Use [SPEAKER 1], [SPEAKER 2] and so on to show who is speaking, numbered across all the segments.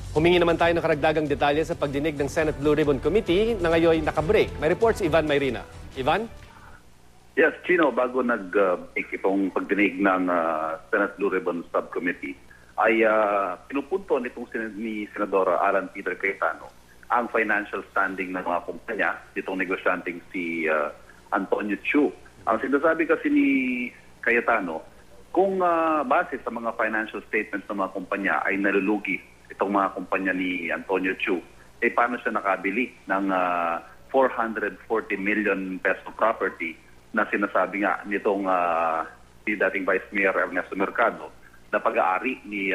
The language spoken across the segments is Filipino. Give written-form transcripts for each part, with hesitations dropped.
[SPEAKER 1] Humingi naman tayo ng karagdagang detalye sa pagdinig ng Senate Blue Ribbon Committee na ngayon nakabreak. May reports Ivan Mayrina. Ivan?
[SPEAKER 2] Yes, Chino, bago nag-break itong pagdinig ng Senate Blue Ribbon Subcommittee, ay pinupunto ni Senadora Alan Peter Cayetano ang financial standing ng mga kumpanya nitong negosyanteng si Antonio Chu. Ang sinasabi kasi ni Cayetano, kung base sa mga financial statements ng mga kumpanya ay nalulugi itong mga kumpanya ni Antonio Chu, eh paano siya nakabili ng 440 million peso property na sinasabi nga nitong si dating Vice Mayor Ernesto Mercado na pag-aari ni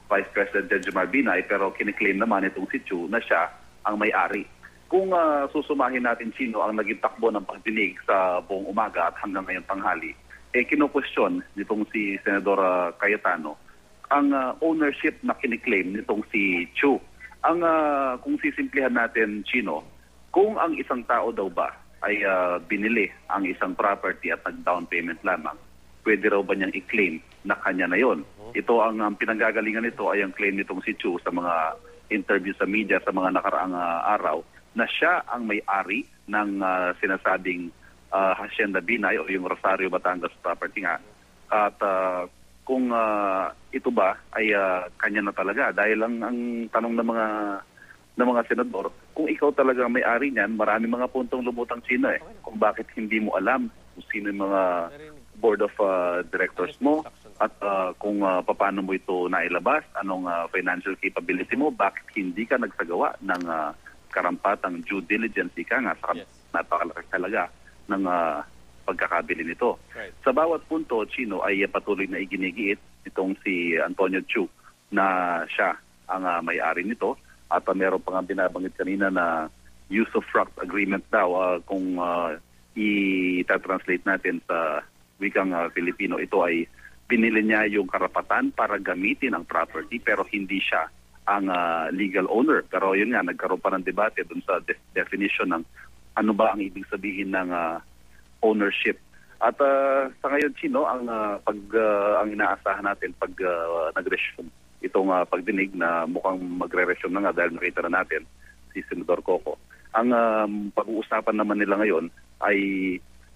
[SPEAKER 2] Vice President Jejomar Binay, pero kiniklaim naman itong si Chu na siya ang may-ari. Kung susumahin natin, Chino, ang naging takbo ng pagdinig sa buong umaga at hanggang ngayong tanghali, eh kino-question nitong si Senadora Cayetano ang ownership na kiniklaim nitong si Chu. Ang kung sisimplihan natin, Chino, kung ang isang tao daw ba ay binili ang isang property at nag-down payment lamang, pwede raw ba niyang i-claim na kanya na yon? Ito ang pinanggagalingan nito ay ang claim nitong si Chu sa mga interview sa media sa mga nakaraang araw na siya ang may-ari ng sinasabing Hacienda Binay o yung Rosario Batangas property nga. At kung ito ba ay kanya na talaga, dahil ang tanong ng mga senador, kung ikaw talaga may-ari niyan, marami mga puntong lumutang Chino kung bakit hindi mo alam kung sino yung mga board of directors mo at kung paano mo ito nailabas, anong financial capability mo, bakit hindi ka nagsagawa ng karampatang due diligence ka nga sa napakalaki talaga ng pagkakabili nito. Right. Sa bawat punto, Chino, ay patuloy na iginigiit itong si Antonio Chu na siya ang may-ari nito at meron pa nga binabanggit kanina na use of fraud agreement daw kung i-translate natin sa wikang Filipino, ito ay pinili niya yung karapatan para gamitin ang property pero hindi siya ang legal owner. Pero yun nga, nagkaroon pa ng debate dun sa definition ng ano ba ang ibig sabihin ng ownership. At sa ngayon, Chino, ang inaasahan natin pag nag-resume itong pagdinig na mukhang magre-resume na nga dahil nakita na natin si Senador Coco. Ang pag-uusapan naman nila ngayon ay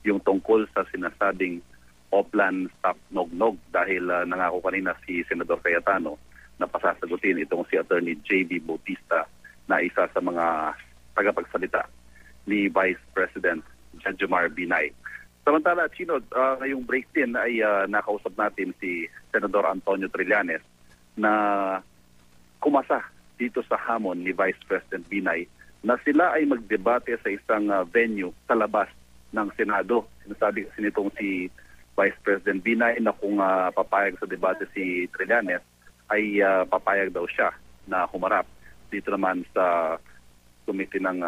[SPEAKER 2] yung tungkol sa sinasabing Oplan Stop Nog-Nog dahil nangako kanina si Senador Cayetano na pasasagutin itong si Attorney J.B. Bautista na isa sa mga tagapagsalita ni Vice President Jejomar Binay. Samantala, Chino, ngayong break din ay nakausap natin si Senador Antonio Trillanes na kumasa dito sa hamon ni Vice President Binay na sila ay magdebate sa isang venue sa labas ng Senado. Sinasabi kasi nitong si Vice President Binay na kung papayag sa debate si Trillanes ay papayag daw siya na humarap dito naman sa committee ng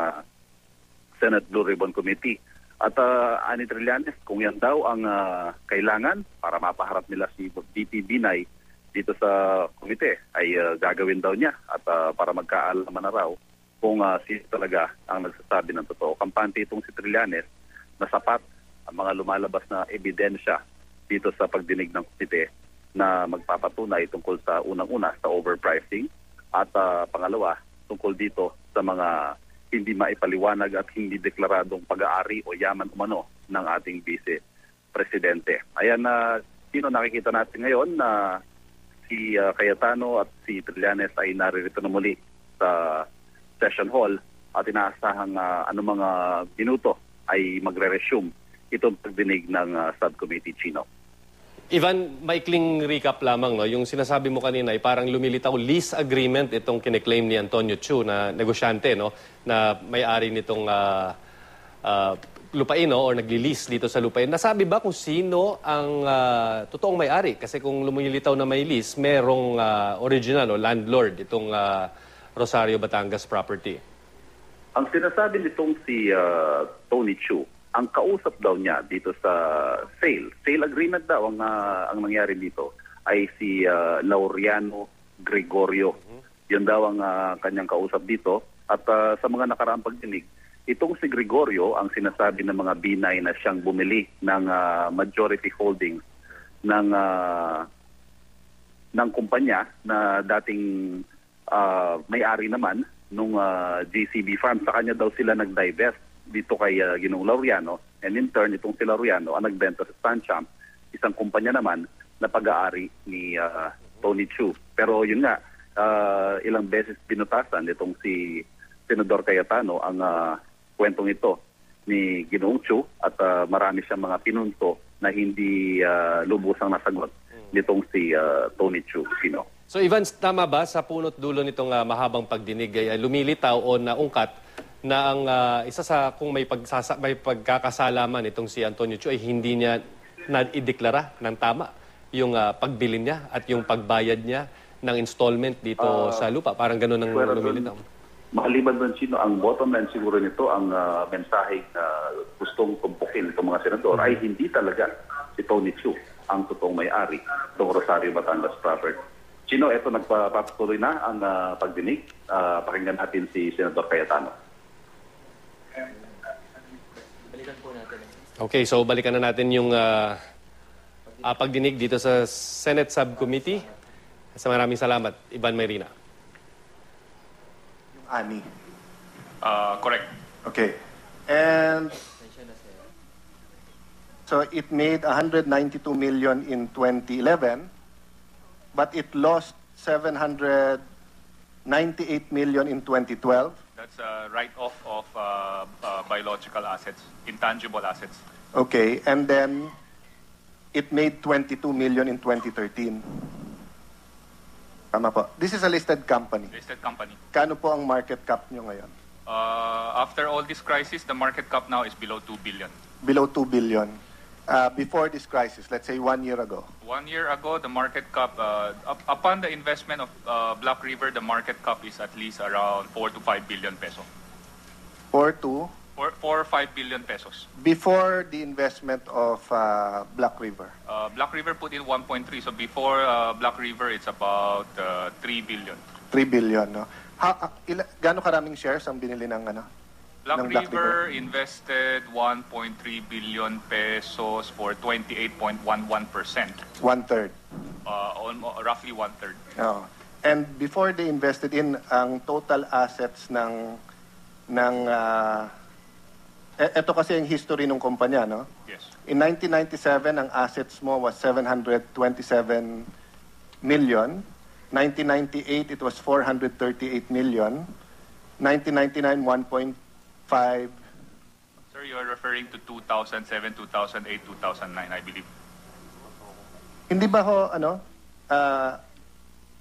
[SPEAKER 2] Senate Blue Ribbon Committee. At ani Trillanes, kung yan daw ang kailangan para mapaharap nila si VP Binay dito sa komite, ay gagawin daw niya at para magkaalaman na raw kung sino talaga ang nagsasabi ng totoo. Kampante itong si Trillanes na sapat ang mga lumalabas na ebidensya dito sa pagdinig ng komite na magpapatunay tungkol sa unang-una sa overpricing at pangalawa tungkol dito sa mga hindi maipaliwanag at hindi deklaradong pag-aari o yaman umano ng ating Vice Presidente. Ayan na sino nakikita natin ngayon na si Cayetano at si Trillanes ay naririto na muli sa session hall at inaasahang mga minuto ay magre-resume itong pagdinig ng subcommittee, Chino.
[SPEAKER 1] Ivan, maikling recap lamang, no? Yung sinasabi mo kanina ay parang lumilitaw lease agreement itong kiniklaim ni Antonio Chu na negosyante, no? Na may-ari nitong lupain, no? Or nagli-lease dito sa lupain. Nasabi ba kung sino ang totoong may-ari? Kasi kung lumilitaw na may lease, merong original o landlord itong Rosario Batangas property.
[SPEAKER 2] Ang sinasabi nitong si Tony Chu, ang kausap daw niya dito sa sale agreement daw ang nangyari dito ay si Laureano Gregorio. Yan daw ang kanyang kausap dito. At sa mga nakaraang pagdinig, itong si Gregorio ang sinasabi ng mga Binay na siyang bumili ng majority holdings ng kumpanya na dating may-ari naman nung JCB Farm. Sa kanya daw sila nag-divest dito kay Ginoong Laureano, and in turn itong si Laureano ang nagbenta sa Stanchamp, isang kumpanya naman na pag-aari ni Tony Chu. Pero yun nga, ilang beses binutasan itong si Senador Cayetano ang kwentong ito ni Ginoong Chu, at marami siyang mga pinunto na hindi lubusang nasagot nitong si Tony Chu.
[SPEAKER 1] So Evans, tama ba sa punot dulo nitong mahabang pagdinig ay lumilitaw o naungkat na ang isa sa kung may pagkakasalaman itong si Antonio Chu ay hindi niya na-ideklara ng tama yung pagbili niya at yung pagbayad niya ng installment dito sa lupa? Parang ganun ang lumilitaw.
[SPEAKER 2] Maliban doon, Chino, ang bottom line siguro nito, ang mensahe na gustong tumpukin itong mga senador ay hindi talaga si Tony Chu ang totoong may-ari itong Rosario Batangas property. Chino, eto nagpapatuloy na ang pagdinig. Pakinggan natin si Senador Cayetano.
[SPEAKER 1] Okay, so balikan na natin yung pagdinig dito sa Senate Subcommittee. Maraming salamat, Ivan Mayrina.
[SPEAKER 3] Ani.
[SPEAKER 4] Correct.
[SPEAKER 3] Okay. And so it made 192 million in 2011, but it lost 798 million in 2012.
[SPEAKER 4] That's a write-off of biological assets, intangible assets.
[SPEAKER 3] Okay, and then it made 22 million in 2013. Tama po. This is a listed company.
[SPEAKER 4] Listed company.
[SPEAKER 3] Kano po ang market cap nyo ngayon?
[SPEAKER 4] After all this crisis, the market cap now is below 2 billion.
[SPEAKER 3] Below 2 billion. Before this crisis, let's say 1 year ago.
[SPEAKER 4] 1 year ago, the market cap, upon the investment of Black River, the market cap is at least around 4 to 5 billion peso.
[SPEAKER 3] 4 to?
[SPEAKER 4] 4 or 5 billion pesos.
[SPEAKER 3] Before the investment of Black River?
[SPEAKER 4] Black River put in 1.3, so before Black River, it's about 3 billion.
[SPEAKER 3] 3 billion, no? Gaano karaming shares ang binili ng ano?
[SPEAKER 4] Black
[SPEAKER 3] ng Black
[SPEAKER 4] River invested 1.3 billion pesos for 28.11%.
[SPEAKER 3] One-third.
[SPEAKER 4] Roughly one-third.
[SPEAKER 3] Oh. And before they invested in, ang total assets ng ito kasi yung history ng kumpanya, no?
[SPEAKER 4] Yes.
[SPEAKER 3] In 1997, ang assets mo was 727 million. 1998, it was 438 million. 1999, 1.5.
[SPEAKER 4] Sir, you are referring to 2007, 2008, 2009, I believe.
[SPEAKER 3] Hindi ba ho,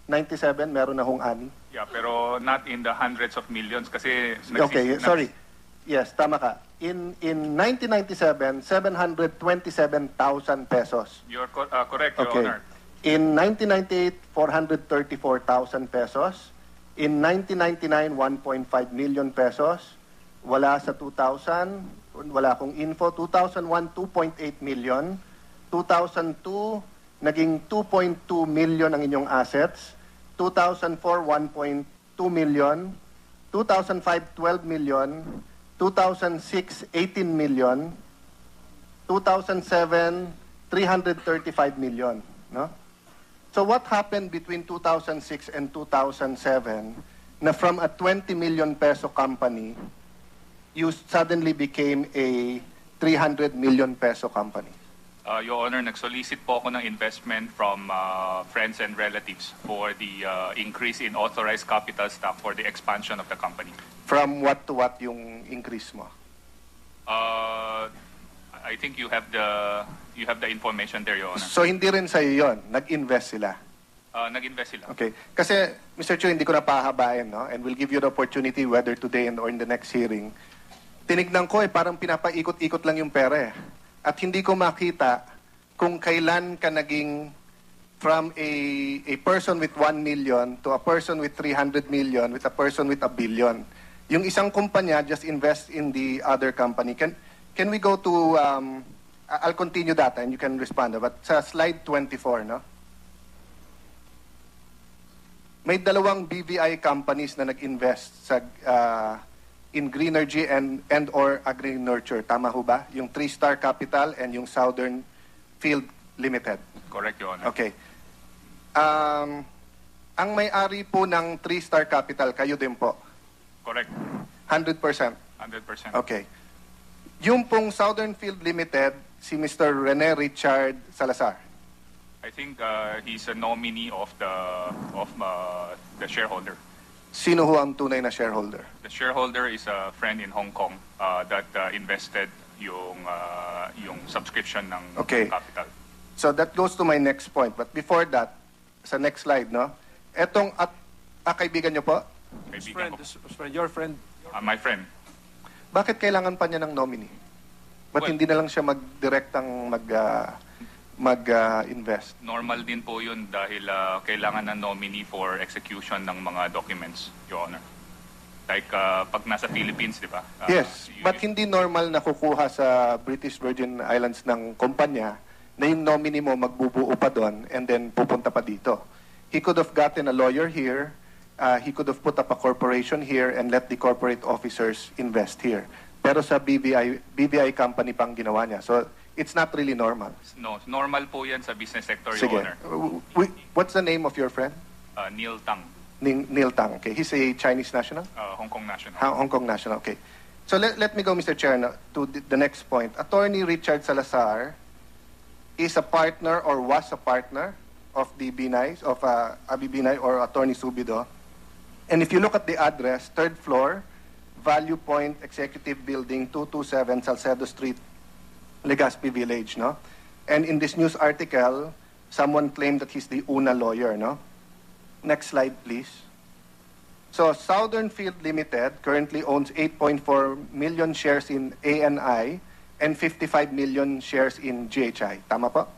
[SPEAKER 3] 97, meron na hong ani?
[SPEAKER 4] Yeah, pero not in the hundreds of millions kasi...
[SPEAKER 3] Okay, sorry. Yes, tama ka. In 1997, 727,000 pesos.
[SPEAKER 4] You're correct, Your
[SPEAKER 3] Okay.
[SPEAKER 4] Honor.
[SPEAKER 3] In 1998, 434,000 pesos. In 1999, 1.5 million pesos. Wala sa 2000, wala akong info. 2001, 2.8 million. 2002, naging 2.2 million ang inyong assets. 2004, 1.2 million. 2005, 12 million. 2006, 18 million. 2007, 335 million. No? So what happened between 2006 and 2007 na from a 20 million peso company, you suddenly became a 300 million peso company?
[SPEAKER 4] Your Honor, nag-solicit po ako ng investment from friends and relatives for the increase in authorized capital stock for the expansion of the company.
[SPEAKER 3] From what to what yung increase mo?
[SPEAKER 4] I think you have the information there, Your Honor.
[SPEAKER 3] So hindi rin sa'yo yun, nag-invest sila?
[SPEAKER 4] Nag-invest sila.
[SPEAKER 3] Okay. Kasi, Mr. Chu, hindi ko na pahabain, no? And we'll give you the opportunity whether today or in the next hearing. Tinignan ko parang pinapaikot-ikot lang yung pera eh. At hindi ko makita kung kailan ka naging from a person with 1 million to a person with 300 million with a person with a billion. Yung isang kumpanya just invest in the other company. Can we go to, I'll continue that and you can respond. But sa slide 24, no? May dalawang BVI companies na nag-invest sa in Greenergy and or Agri-Nurture. Tama ho ba? Yung 3-Star Capital and yung Southern Field Limited.
[SPEAKER 4] Correct, Your Honor.
[SPEAKER 3] Okay. Ang may-ari po ng 3-Star Capital, kayo din po.
[SPEAKER 4] Correct.
[SPEAKER 3] 100%.
[SPEAKER 4] 100%.
[SPEAKER 3] Okay. Yung pong Southern Field Limited, si Mr. Rene Richard Salazar.
[SPEAKER 4] I think he's a nominee of the shareholder.
[SPEAKER 3] Sino ho ang tunay na shareholder?
[SPEAKER 4] The shareholder is a friend in Hong Kong that invested yung subscription ng
[SPEAKER 3] Okay.
[SPEAKER 4] capital.
[SPEAKER 3] So that goes to my next point. But before that, sa next slide, no? Etong kaibigan nyo po,
[SPEAKER 4] Kaibigan ko.
[SPEAKER 1] Your friend.
[SPEAKER 4] My friend.
[SPEAKER 3] bakit kailangan pa niya ng nominee? Ba't
[SPEAKER 4] Well,
[SPEAKER 3] hindi na lang siya mag-direktang mag-invest?
[SPEAKER 4] Normal din po yun dahil kailangan ng nominee for execution ng mga documents, Your Honor. Like pag nasa Philippines, di ba?
[SPEAKER 3] Yes, but hindi normal na kukuha sa British Virgin Islands ng kumpanya na yung nominee mo magbubuo pa doon and then pupunta pa dito. He could have gotten a lawyer here, he could have put up a corporation here and let the corporate officers invest here. Pero sa BVI company pang ginawa niya. So it's not really normal.
[SPEAKER 4] No, normal po yan sa business sector,
[SPEAKER 3] Sige.
[SPEAKER 4] Your Honor.
[SPEAKER 3] What's the name of your friend?
[SPEAKER 4] Neil Tang,
[SPEAKER 3] Neil Tang. Okay, he's a Chinese national?
[SPEAKER 4] Hong Kong national.
[SPEAKER 3] Hong Kong national, okay. So let me go, Mr. Chair, to the next point. Attorney Richard Salazar is a partner or was a partner of the Binay, of Abi Binay or Attorney Subido. And if you look at the address, 3rd floor, Value Point Executive Building, 227 Salcedo Street, Legazpi Village, no? And in this news article, someone claimed that he's the UNA lawyer, no? Next slide, please. So Southern Field Limited currently owns 8.4 million shares in ANI and 55 million shares in GHI. Tama po?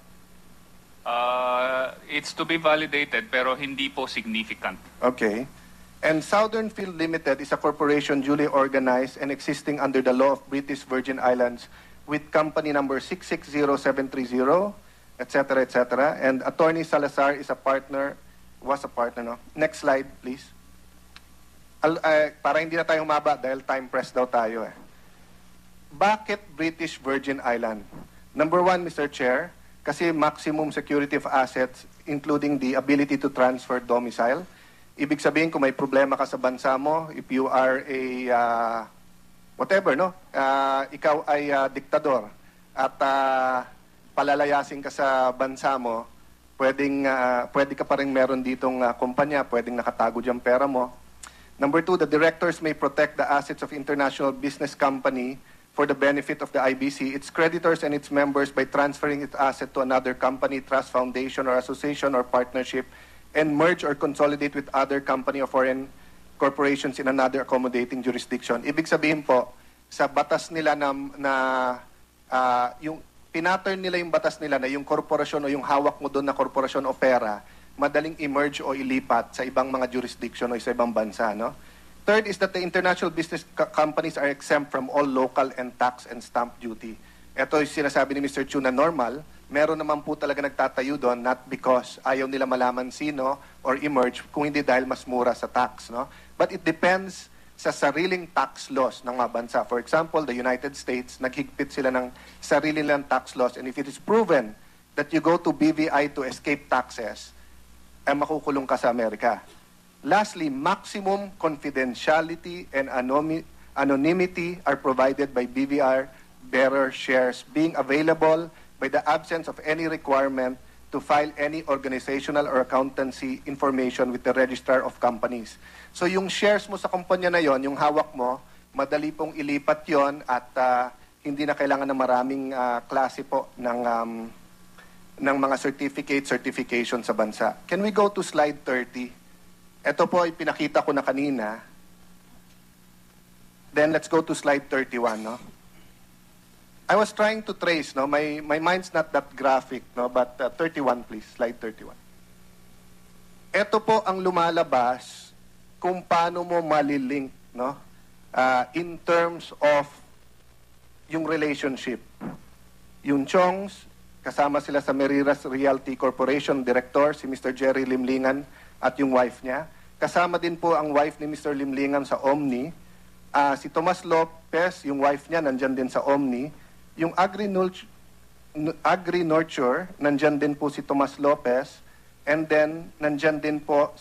[SPEAKER 4] It's to be validated pero hindi po significant.
[SPEAKER 3] Okay. And Southern Field Limited is a corporation duly organized and existing under the law of British Virgin Islands with company number 660730, etc., etc. And Attorney Salazar is a partner, was a partner, no? Next slide, please. Para hindi na tayo humaba dahil time press daw tayo eh. Bakit British Virgin Island? Number one, Mr. Chair, kasi maximum security of assets including the ability to transfer domicile. Ibig sabihin kung may problema ka sa bansa mo, if you are a whatever, no? Ikaw ay diktador at palalayasin ka sa bansa mo, pwede ka pa rin meron ditong kumpanya, pwedeng nakatago diyang pera mo. Number two, the directors may protect the assets of international business company for the benefit of the IBC, its creditors and its members by transferring its asset to another company, trust, foundation, or association or partnership, and merge or consolidate with other company or foreign corporations in another accommodating jurisdiction. Ibig sabihin po, sa batas nila yung pinattern nila yung batas nila na yung korporasyon o yung hawak mo doon na korporasyon o pera, madaling emerge o ilipat sa ibang mga jurisdiction o sa ibang bansa, no? Third is that the international business companies are exempt from all local and tax and stamp duty. Ito yung sinasabi ni Mr. Chu na normal. Meron naman po talaga nagtatayo doon, not because ayaw nila malaman sino or emerge, kung hindi dahil mas mura sa tax, no? But it depends sa sariling tax laws ng mga bansa. For example, the United States, naghigpit sila ng sarili nilang tax laws, and if it is proven that you go to BVI to escape taxes, ay makukulong ka sa Amerika. Lastly, maximum confidentiality and anonymity are provided by BVR bearer shares being available by the absence of any requirement to file any organizational or accountancy information with the Registrar of Companies. So yung shares mo sa kumpanya na yon, yung hawak mo, madali pong ilipat yon at hindi na kailangan ng maraming klase po ng mga certification sa bansa. Can we go to slide 30? Ito po ay pinakita ko na kanina. Then let's go to slide 31, no? I was trying to trace, no? My mind's not that graphic, no? But 31 please, slide 31. Ito po ang lumalabas kung paano mo malilink, no? In terms of yung relationship. Yung Chongs, kasama sila sa Meriras Realty Corporation Director, si Mr. Jerry Limlingan at yung wife niya. Kasama din po ang wife ni Mr. Limlingan sa Omni. Si Tomas Lopez, yung wife niya, nandyan din sa Omni. Yung Agri-Nurture, nandyan din po si Tomas Lopez. And then, nandyan din po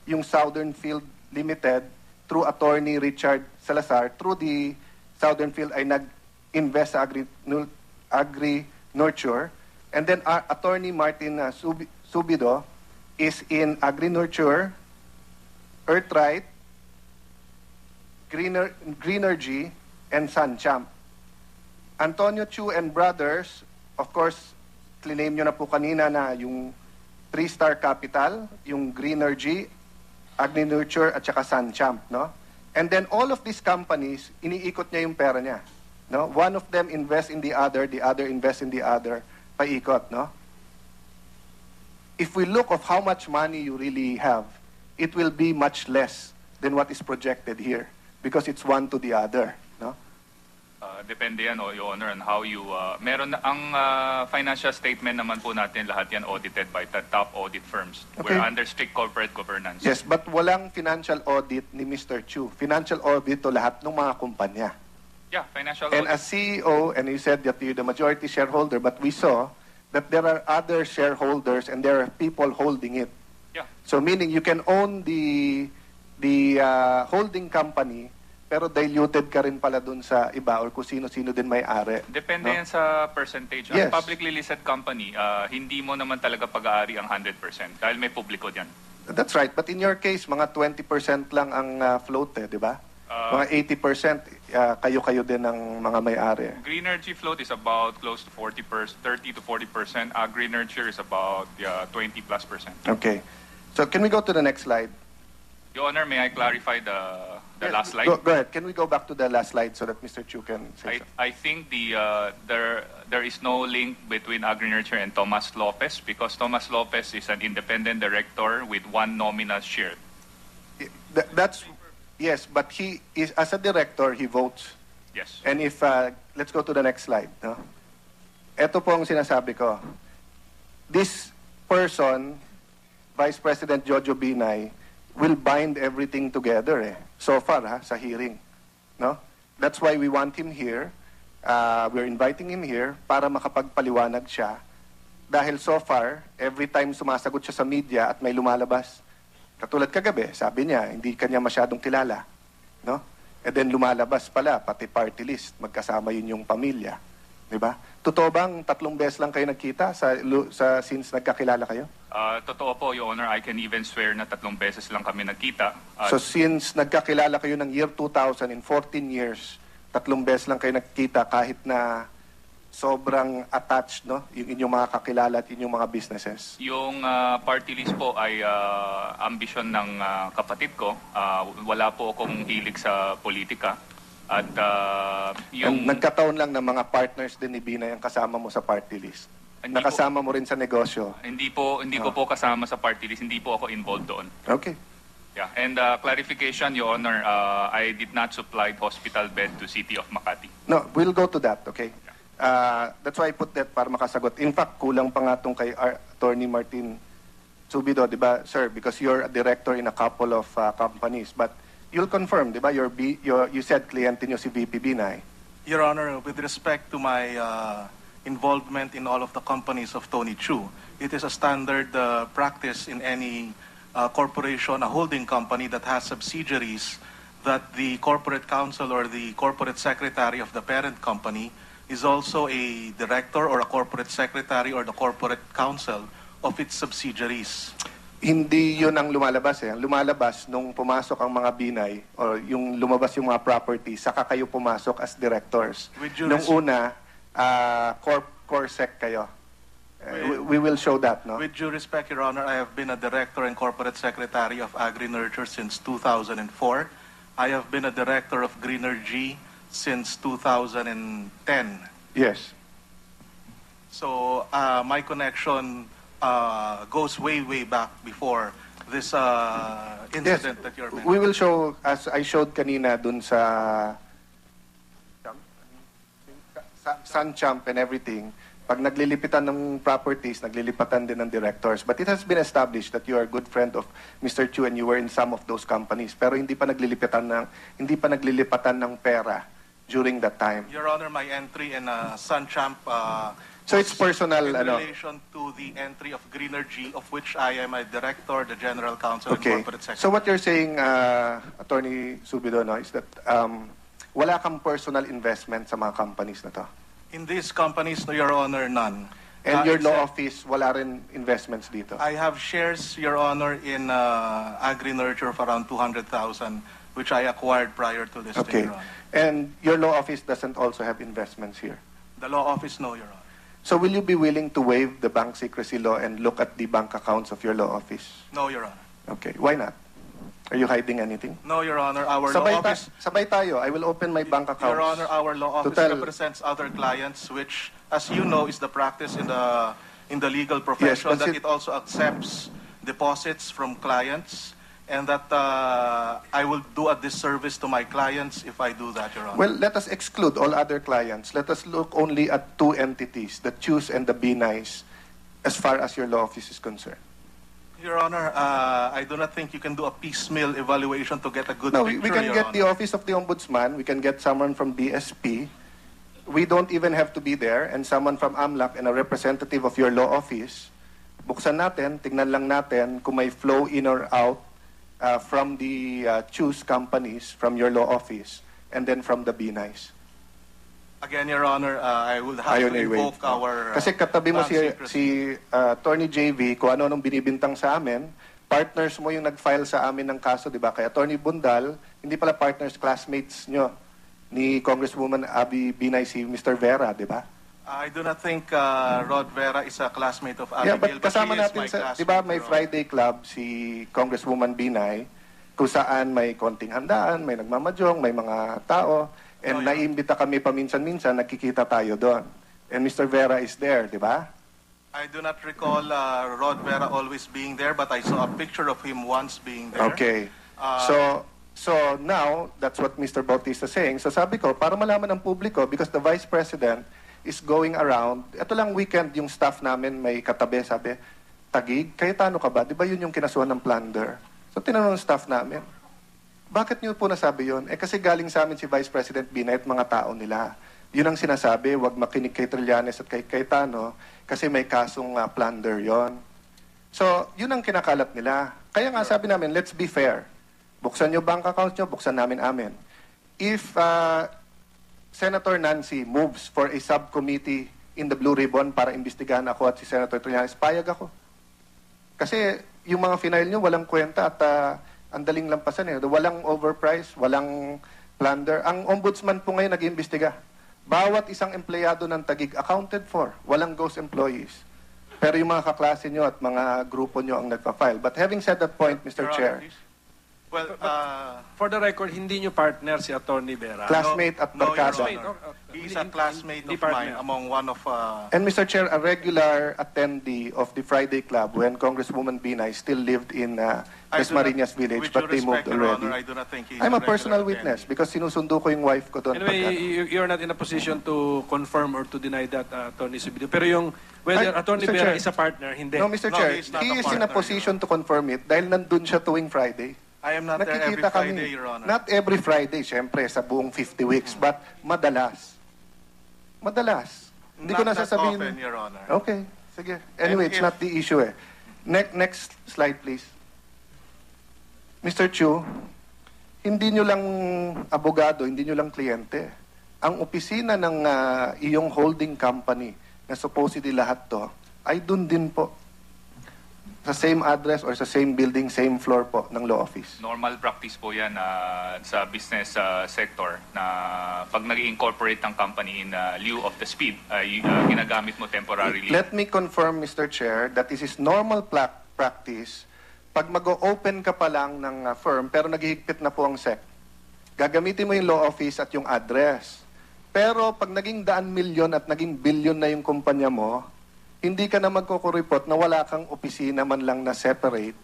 [SPEAKER 3] yung Southern Field Limited through attorney Richard Salazar. Through the Southern Field ay nag-invest sa Agri-Nurture. And then, attorney Martin Subido is in Agri-Nurture, Earthright, Greenergy, and Sunchamp. Antonio Chu and Brothers, of course, claim nyo na po kanina na yung 3-Star Capital, yung Greenergy, Agri-Nurture, at saka Sunchamp, no? And then all of these companies, iniikot niya yung pera niya, no? One of them invests in the other invests in the other, paikot, no? If we look of how much money you really have, it will be much less than what is projected here because it's one to the other, no?
[SPEAKER 4] Depende yan, Your Honor, on how you... meron ang financial statement naman po natin, lahat yan audited by the top audit firms.
[SPEAKER 3] Okay.
[SPEAKER 4] We're under strict corporate governance.
[SPEAKER 3] Yes, but walang financial audit ni Mr. Chu. Financial audit to lahat ng mga kumpanya.
[SPEAKER 4] Yeah, financial
[SPEAKER 3] And
[SPEAKER 4] audit.
[SPEAKER 3] as CEO, and you said that you're the majority shareholder, but we saw that there are other shareholders and there are people holding it.
[SPEAKER 4] Yeah.
[SPEAKER 3] So meaning you can own the holding company, pero diluted ka rin pala dun sa iba or kung sino-sino din may-ari.
[SPEAKER 4] Depende
[SPEAKER 3] no?
[SPEAKER 4] yan sa percentage.
[SPEAKER 3] Yes.
[SPEAKER 4] Ang publicly listed company, hindi mo naman talaga pag-aari ang 100% dahil may publiko dyan.
[SPEAKER 3] That's right. But in your case, mga 20% lang ang float di ba? Mga 80%, kayo-kayo din ang mga may-ari.
[SPEAKER 4] Greenergy float is about close to 30 to 40%. Agri-Nurture is about 20+%.
[SPEAKER 3] Okay. So can we go to the next slide?
[SPEAKER 4] Your Honor, may I clarify the
[SPEAKER 3] Yes,
[SPEAKER 4] last slide?
[SPEAKER 3] Go ahead. Can we go back to the last slide so that Mr. Chu can say something?
[SPEAKER 4] I think there is no link between Agri-Nurture and Tomas Lopez because Tomas Lopez is an independent director with one nominal share.
[SPEAKER 3] That's yes, but he is as a director he votes.
[SPEAKER 4] Yes.
[SPEAKER 3] And if let's go to the next slide, no? Ito po ang sinasabi ko. This person, Vice President Jojo Binay, will bind everything together so far sa hearing, no? That's why we want him here. We're inviting him here para makapagpaliwanag siya dahil so far every time sumasagot siya sa media at may lumalabas, katulad kagabi, sabi niya hindi kanya masyadong kilala, no? And then lumalabas pala pati party list, magkasama yun yung pamilya, di ba? Totoo bang 3 beses lang kayo nagkita sa since nagkakilala kayo?
[SPEAKER 4] Totoo po, Your Honor. I can even swear na 3 beses lang kami nagkita.
[SPEAKER 3] So since nagkakilala kayo ng year 2000, in 14 years, 3 beses lang kayo nagkita kahit na sobrang attached, no? Yung inyong mga kakilala at inyong mga businesses.
[SPEAKER 4] Yung party list po ay ambisyon ng kapatid ko. Wala po akong hilig sa politika. At yung...
[SPEAKER 3] Nagkataon lang na mga partners din ni Binay ang kasama mo sa party list. Nakasama mo rin sa negosyo.
[SPEAKER 4] Hindi ko po kasama sa party list. Hindi po ako involved doon.
[SPEAKER 3] Okay.
[SPEAKER 4] Yeah. And clarification, Your Honor, I did not supply hospital bed to City of Makati.
[SPEAKER 3] No, we'll go to that, okay? That's why I put that para makasagot. In fact, kulang pa nga tong kay Attorney Martin Subido, di ba, sir? Because you're a director in a couple of companies. But you'll confirm, di ba? You said kliyente nyo si VP Binay.
[SPEAKER 5] Your Honor, with respect to my involvement in all of the companies of Tony Chu, it is a standard practice in any corporation, a holding company that has subsidiaries, that the corporate counsel or the corporate secretary of the parent company is also a director or a corporate secretary or the corporate counsel of its subsidiaries.
[SPEAKER 3] Hindi yun ang lumalabas Ang lumalabas nung pumasok ang mga Binay or yung lumabas yung mga property, saka kayo pumasok as directors. Nung una, CorSec kayo. We will show that, no?
[SPEAKER 5] With due respect, Your Honor, I have been a director and corporate secretary of Agri-Nurture since 2004. I have been a director of Greenergy since 2010.
[SPEAKER 3] Yes.
[SPEAKER 5] So my connection goes way, way back before this incident that you're mentioning.
[SPEAKER 3] We will show, as I showed kanina dun sa Sunchamp and everything, pag naglilipitan ng properties, naglilipatan din ng directors. But it has been established that you are a good friend of Mr. Chu and you were in some of those companies. Pero hindi pa naglilipatan ng pera during that time.
[SPEAKER 5] Your Honor, my entry in Sunchamp
[SPEAKER 3] So it's personal,
[SPEAKER 5] in
[SPEAKER 3] ano?
[SPEAKER 5] relation to the entry of Greenergy, of which I am a director, the general counsel,
[SPEAKER 3] Okay.
[SPEAKER 5] and corporate secretary.
[SPEAKER 3] So what you're saying, Attorney Subido, no, is that wala kang personal investment sa mga companies na to.
[SPEAKER 5] In these companies, no, Your Honor, none.
[SPEAKER 3] And your law
[SPEAKER 5] Except-
[SPEAKER 3] office, wala rin investments dito.
[SPEAKER 5] I have shares, Your Honor, in Agri-Nurture of around 200,000, which I acquired prior to listing,
[SPEAKER 3] Okay.
[SPEAKER 5] Your Honor.
[SPEAKER 3] And your law office doesn't also have investments here.
[SPEAKER 5] The law office, no, Your Honor.
[SPEAKER 3] So will you be willing to waive the bank secrecy law and look at the bank accounts of your law office?
[SPEAKER 5] No, Your Honor.
[SPEAKER 3] Okay. Why not? Are you hiding anything?
[SPEAKER 5] No, Your Honor. Our
[SPEAKER 3] Sabay,
[SPEAKER 5] law office...
[SPEAKER 3] sabay tayo. I will open my bank accounts.
[SPEAKER 5] Your Honor, our law
[SPEAKER 3] to
[SPEAKER 5] office
[SPEAKER 3] tell-
[SPEAKER 5] represents other clients, which, as you know, is the practice in the legal profession,
[SPEAKER 3] but
[SPEAKER 5] that it also accepts deposits from clients, and that I will do a disservice to my clients if I do that, Your Honor.
[SPEAKER 3] Well, let us exclude all other clients. Let us look only at two entities, the Choose and the Be Nice, as far as your law office is concerned.
[SPEAKER 5] Your Honor, I do not think you can do a piecemeal evaluation to get a good
[SPEAKER 3] No,
[SPEAKER 5] picture,
[SPEAKER 3] we can
[SPEAKER 5] Your
[SPEAKER 3] get the
[SPEAKER 5] Honor.
[SPEAKER 3] Office of the Ombudsman, we can get someone from BSP. We don't even have to be there, and someone from AMLAC and a representative of your law office. Buksan natin, tignan lang natin kung may flow in or out from the Choose companies, from your law office, and then from the Be Nice.
[SPEAKER 5] Again, Your Honor, I will have
[SPEAKER 3] Ayaw
[SPEAKER 5] to
[SPEAKER 3] na i-waive.
[SPEAKER 5] invoke our...
[SPEAKER 3] Kasi katabi mo
[SPEAKER 5] bank
[SPEAKER 3] si,
[SPEAKER 5] secrecy.
[SPEAKER 3] Attorney JV, kung ano nung binibintang sa amin, partners mo yung nag-file sa amin ng kaso, di ba? Kaya Attorney Bundal, hindi pala partners, classmates nyo ni Congresswoman Abby Binay, si Mr. Vera, di ba?
[SPEAKER 5] I do not think Rod Vera is a classmate of
[SPEAKER 3] Yeah,
[SPEAKER 5] Abigail,
[SPEAKER 3] but kasama
[SPEAKER 5] she is
[SPEAKER 3] natin
[SPEAKER 5] my
[SPEAKER 3] sa,
[SPEAKER 5] classmate,
[SPEAKER 3] di ba may
[SPEAKER 5] Your Honor.
[SPEAKER 3] Friday Club si Congresswoman Binay, kung saan may konting handaan, may nagmamadyong, may mga tao, and
[SPEAKER 5] Oh, yeah.
[SPEAKER 3] naiimbita kami paminsan-minsan, nakikita tayo doon. And Mr. Vera is there, di ba?
[SPEAKER 5] I do not recall Rod Vera always being there, but I saw a picture of him once being there.
[SPEAKER 3] Okay.
[SPEAKER 5] Uh,
[SPEAKER 3] So now, that's what Mr. Bautista is saying. So sabi ko, para malaman ng publiko, because the Vice President is going around, ito lang weekend, yung staff namin may katabi, sabi, Tagig, Cayetano ka ba? Di ba yun yung kinasuhan ng plunder? So tinanong ng staff namin, bakit niyo po nasabi yun? Eh kasi galing sa amin si Vice President Binay at mga tao nila. Yun ang sinasabi, wag makinig kay Trillanes at kay Cayetano kasi may kasong plunder yon. So, yun ang kinakalat nila. Kaya nga sabi namin, let's be fair. Buksan nyo bank account nyo, buksan namin amin. If Senator Nancy moves for a subcommittee in the Blue Ribbon para imbestigahan ako at si Senator Trillanes, payag ako. Kasi yung mga final nyo, walang kwenta at ang daling lampasan. Walang overprice, walang plunder. Ang ombudsman po ngayon nag-iimbestiga. Bawat isang empleyado ng Tagig accounted for. Walang ghost employees. Pero yung mga kaklase nyo at mga grupo nyo ang nagpa-file. But having said that point, Mr.
[SPEAKER 5] Your Honor,
[SPEAKER 3] Chair,
[SPEAKER 5] please. Well,
[SPEAKER 6] For the record, hindi nyo partner si Attorney Vera.
[SPEAKER 3] classmate at
[SPEAKER 5] no, Your
[SPEAKER 3] barkada.
[SPEAKER 5] Honor. He is a classmate
[SPEAKER 6] Hindi
[SPEAKER 5] of mine
[SPEAKER 6] partner.
[SPEAKER 5] among one of...
[SPEAKER 3] And Mr. Chair, a regular attendee of the Friday Club when Congresswoman Binay still lived in
[SPEAKER 5] I
[SPEAKER 3] Las
[SPEAKER 5] do not-
[SPEAKER 3] Marinas Village,
[SPEAKER 5] with
[SPEAKER 3] but
[SPEAKER 5] due
[SPEAKER 3] they moved
[SPEAKER 5] respect, Your
[SPEAKER 3] already.
[SPEAKER 5] Honor, I do not think he's
[SPEAKER 3] I'm a
[SPEAKER 5] regular
[SPEAKER 3] personal
[SPEAKER 5] attendee.
[SPEAKER 3] witness because sinusundo ko yung wife ko doon.
[SPEAKER 6] Anyway, you're not in a position to confirm or to deny that, Attorney Subido. Pero yung whether Attorney
[SPEAKER 3] Mr.
[SPEAKER 6] Vera
[SPEAKER 3] Chair.
[SPEAKER 6] is a partner, hindi.
[SPEAKER 3] No, Mr.
[SPEAKER 5] No,
[SPEAKER 3] Chair,
[SPEAKER 5] he's not
[SPEAKER 3] he
[SPEAKER 5] a
[SPEAKER 3] is in a
[SPEAKER 5] partner,
[SPEAKER 3] position to confirm it dahil nandun siya tuwing Friday.
[SPEAKER 5] I am not there every
[SPEAKER 3] Nakikita
[SPEAKER 5] Friday,
[SPEAKER 3] kami.
[SPEAKER 5] Your Honor.
[SPEAKER 3] Not every Friday, syempre, sa buong 50 weeks, but madalas. Madalas. Hindi ko
[SPEAKER 5] Not
[SPEAKER 3] na
[SPEAKER 5] that
[SPEAKER 3] sasabihin.
[SPEAKER 5] often, Your Honor.
[SPEAKER 3] Okay, sige. Anyway, it's
[SPEAKER 5] if-
[SPEAKER 3] not the issue eh. Next slide, please. Mr. Chu, hindi nyo lang abogado, hindi nyo lang kliyente. Ang opisina ng iyong holding company na supposedly lahat to, ay dun din po. Sa same address or sa same building, same floor po ng law office.
[SPEAKER 4] Normal practice po yan sa business sector na pag nag-incorporate ng company in lieu of the speed, ay ginagamit mo temporarily.
[SPEAKER 3] Let me confirm, Mr. Chair, that this is normal practice pag mag-open ka pa lang ng firm pero naghihigpit na po ang SEC. Gagamitin mo yung law office at yung address. Pero pag naging daan milyon at naging bilyon na yung kumpanya mo, hindi ka na magkukuripot na wala kang opisina man lang na separate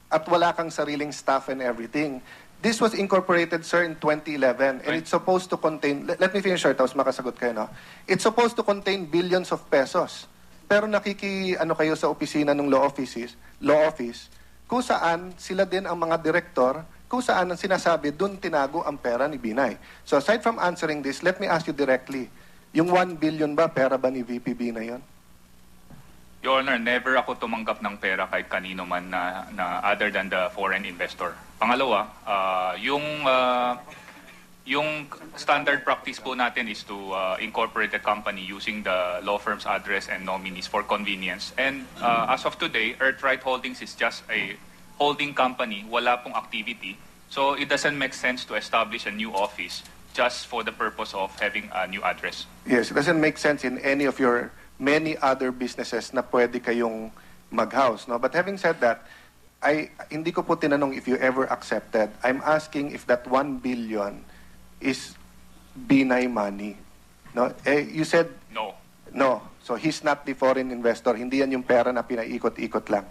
[SPEAKER 3] at wala kang sariling staff and everything. This was incorporated, sir, in 2011 and it's supposed to contain, let me finish, sir, tapos makasagot kayo, no? It's supposed to contain billions of pesos. Pero kayo sa opisina ng law office, kung saan sila din ang mga direktor, kung saan ang sinasabi, dun tinago ang pera ni Binay. So aside from answering this, let me ask you directly, Yung 1 billion ba, pera ba ni VPB na yon?
[SPEAKER 4] Your Honor, never ako tumanggap ng pera kahit kanino man na other than the foreign investor. Pangalawa, yung standard practice po natin is to incorporate the company using the law firm's address and nominees for convenience. And as of today, Earthright Holdings is just a holding company, wala pong activity. So it doesn't make sense to establish a new office just for the purpose of having a new address.
[SPEAKER 3] Yes, it doesn't make sense in any of your many other businesses na pwede kayong mag-house. No? But having said that, hindi ko po tinanong if you ever accepted. I'm asking if that 1 billion is Binay money. No? You said
[SPEAKER 4] No.
[SPEAKER 3] no. So he's not the foreign investor. Hindi yan yung pera na pinaikot-ikot lang.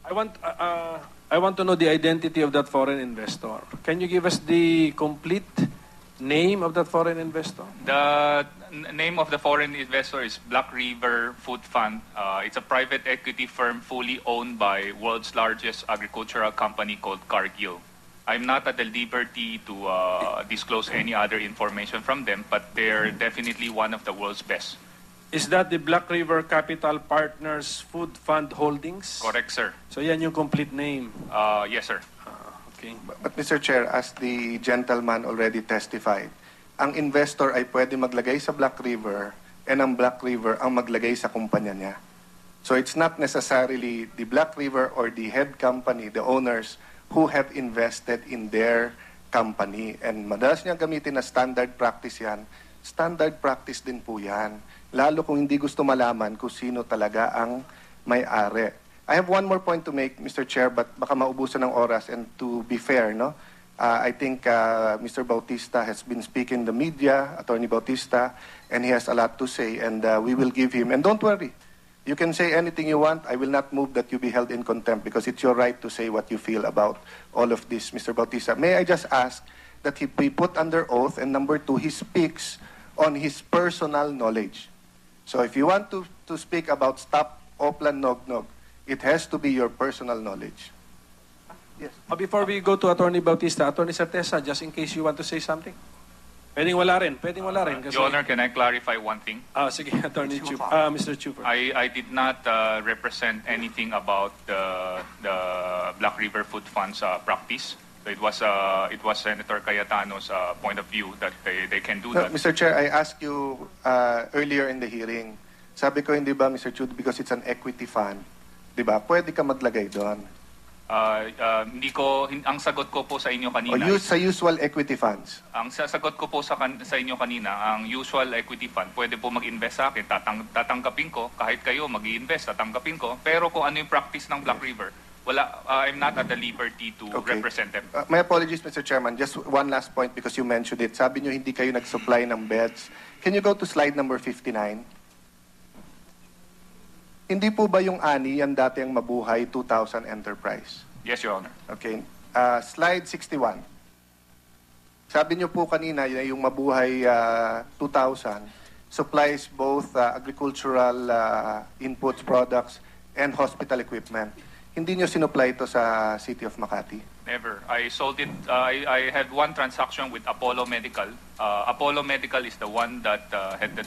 [SPEAKER 6] I want to know the identity of that foreign investor. Can you give us the complete name of that foreign investor?
[SPEAKER 4] The name of the foreign investor is Black River Food Fund. It's a private equity firm fully owned by world's largest agricultural company called Cargill. I'm not at the liberty to disclose any other information from them, but they're definitely one of the world's best.
[SPEAKER 6] Is that the Black River Capital Partners Food Fund Holdings?
[SPEAKER 4] Correct, sir.
[SPEAKER 6] So yan yung complete name.
[SPEAKER 4] Yes, sir.
[SPEAKER 6] Okay.
[SPEAKER 3] But Mr. Chair, as the gentleman already testified, ang investor ay pwede maglagay sa Black River and ang Black River ang maglagay sa kumpanya niya. So it's not necessarily the Black River or the head company, the owners, who have invested in their company. And madalas niya gamitin na standard practice yan. Standard practice din po yan. Lalo kung hindi gusto malaman kung sino talaga ang may-ari. I have one more point to make, Mr. Chair, but baka maubusan ng oras. And to be fair, no, I think Mr. Bautista has been speaking in the media, Attorney Bautista, and he has a lot to say, and we will give him. And don't worry, you can say anything you want. I will not move that you be held in contempt because it's your right to say what you feel about all of this, Mr. Bautista. May I just ask that he be put under oath, and number two, he speaks on his personal knowledge. So if you want to speak about Stop Oplan Nog-Nog, it has to be your personal knowledge. Yes.
[SPEAKER 6] Before we go to Attorney Bautista, Attorney Certeza, just in case you want to say something. Pwedeng wala rin. Kasi,
[SPEAKER 4] Your Honor, can I clarify one thing?
[SPEAKER 6] sige, Attorney Chup. Mr. Chuper.
[SPEAKER 4] I did not represent anything about the Black River Food Fund's practice. So it was Senator Cayetano's point of view that they can do
[SPEAKER 3] No,
[SPEAKER 4] that.
[SPEAKER 3] Mr. Chair, I asked you earlier in the hearing. Sabi ko, hindi ba, Mr. Chud, because it's an equity fund, di ba? Pwede ka maglagay doon.
[SPEAKER 4] Ang sagot ko po sa inyo kanina.
[SPEAKER 3] O sa usual equity funds.
[SPEAKER 4] Ang sasagot ko po sa inyo kanina, ang usual equity fund, pwede po mag-invest sa akin, tatanggapin ko, kahit kayo mag-i-invest, tatanggapin ko. Pero kung ano yung practice ng Black River, I'm not at the liberty to represent them.
[SPEAKER 3] My apologies, Mr. Chairman. Just one last point because you mentioned it. Sabi nyo hindi kayo nag-supply ng beds. Can you go to slide number 59? Hindi po ba yung ani yan dati ang Mabuhay 2000 Enterprise?
[SPEAKER 4] Yes, Your Honor.
[SPEAKER 3] Okay. Slide 61. Sabi niyo po kanina yung Mabuhay 2000 supplies both agricultural inputs, products, and hospital equipment. Hindi niyo sinupply ito sa City of Makati?
[SPEAKER 4] Never. I sold it. I had one transaction with Apollo Medical. Apollo Medical is the one that had the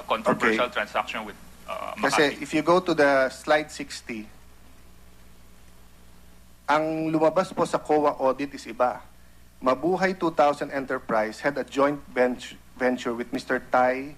[SPEAKER 4] controversial transaction with Makati.
[SPEAKER 3] Kasi if you go to the slide 60, ang lumabas po sa COA audit is iba. Mabuhay 2000 Enterprise had a joint venture with Mr. Tai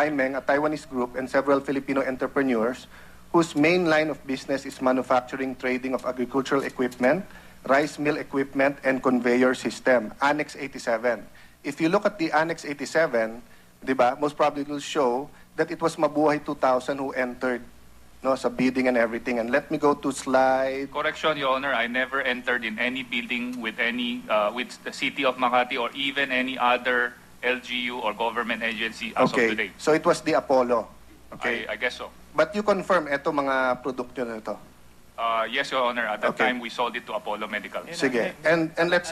[SPEAKER 3] Meng, a Taiwanese group, and several Filipino entrepreneurs whose main line of business is manufacturing, trading of agricultural equipment, rice mill equipment, and conveyor system. Annex 87. If you look at the Annex 87, diba, most probably it will show that it was Mabuhay 2000 who entered, no, sa bidding and everything. And let me go to slide...
[SPEAKER 4] Correction, Your Honor. I never entered in any building with with the City of Makati or even any other LGU or government agency as of today.
[SPEAKER 3] So it was the Apollo. Okay.
[SPEAKER 4] I guess so.
[SPEAKER 3] But you confirm, eto mga produkto na ito?
[SPEAKER 4] Yes, Your Honor. At that
[SPEAKER 3] Okay.
[SPEAKER 4] time, we sold it to Apollo Medical.
[SPEAKER 3] Sige. And let's...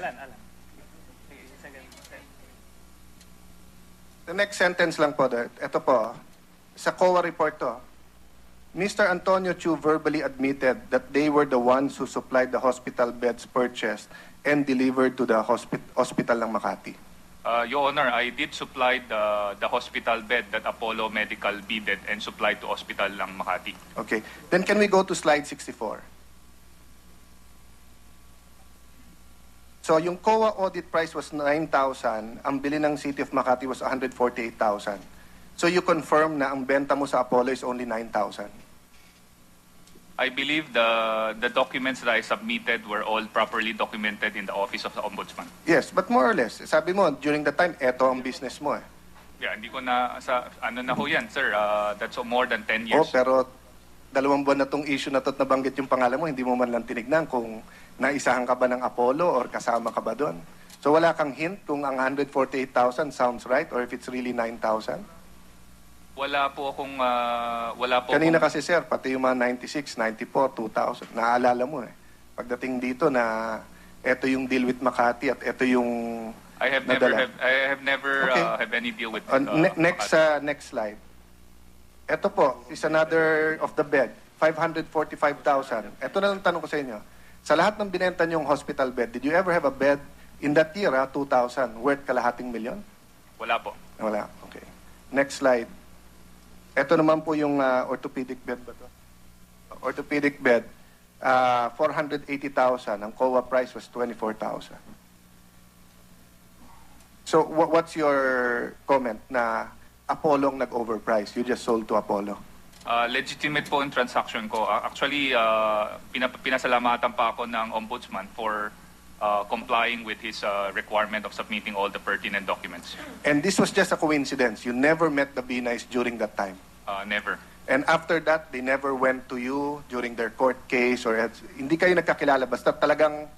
[SPEAKER 3] The next sentence lang po. Ito po. Sa COA report to. Mr. Antonio Chu verbally admitted that they were the ones who supplied the hospital beds purchased and delivered to the hospital ng Makati.
[SPEAKER 4] Your Honor, I did supply the hospital bed that Apollo Medical bidded and supplied to Hospital ng Makati.
[SPEAKER 3] Okay. Then can we go to slide 64? So yung COA audit price was 9,000, ang bili ng City of Makati was 148,000. So you confirm na ang benta mo sa Apollo is only 9,000.
[SPEAKER 4] I believe the documents that I submitted were all properly documented in the Office of the Ombudsman.
[SPEAKER 3] Yes, but more or less, sabi mo, during the time, eto ang business mo eh.
[SPEAKER 4] Yeah, hindi ko na, ano na ho yan, sir. That's more than 10
[SPEAKER 3] Oh,
[SPEAKER 4] years.
[SPEAKER 3] pero 2 buwan na tong issue na to at nabanggit yung pangalan mo, hindi mo man lang tinignan kung naisahan ka ba ng Apollo or kasama ka ba doon. So wala kang hint kung ang 148,000 sounds right or if it's really 9,000?
[SPEAKER 4] Wala po akong,
[SPEAKER 3] Kanina kasi sir, pati yung mga 96, 94, 2,000, naaalala mo eh. Pagdating dito na eto yung deal with Makati at eto yung
[SPEAKER 4] I have never
[SPEAKER 3] Okay.
[SPEAKER 4] have any deal with
[SPEAKER 3] next next slide. Ito po is another of the bed, 545,000. Ito na lang tanong ko sa inyo. Sa lahat ng binenta niyong hospital bed, did you ever have a bed in that year, 2,000, worth kalahating milyon?
[SPEAKER 4] Wala po.
[SPEAKER 3] Wala. Okay. Next slide. Ito naman po yung orthopedic bed ba to? Orthopedic bed, 480,000. Ang COA price was 24,000. So what's your comment na Apollo ang nag-overprice? You just sold to Apollo.
[SPEAKER 4] Legitimate po ang transaction ko. Actually, pinasalamatan pa ako ng Ombudsman for complying with his requirement of submitting all the pertinent documents.
[SPEAKER 3] And this was just a coincidence. You never met the Binays during that time.
[SPEAKER 4] Never.
[SPEAKER 3] And after that, they never went to you during their court case or hindi kayo nagkakilala. Basta talagang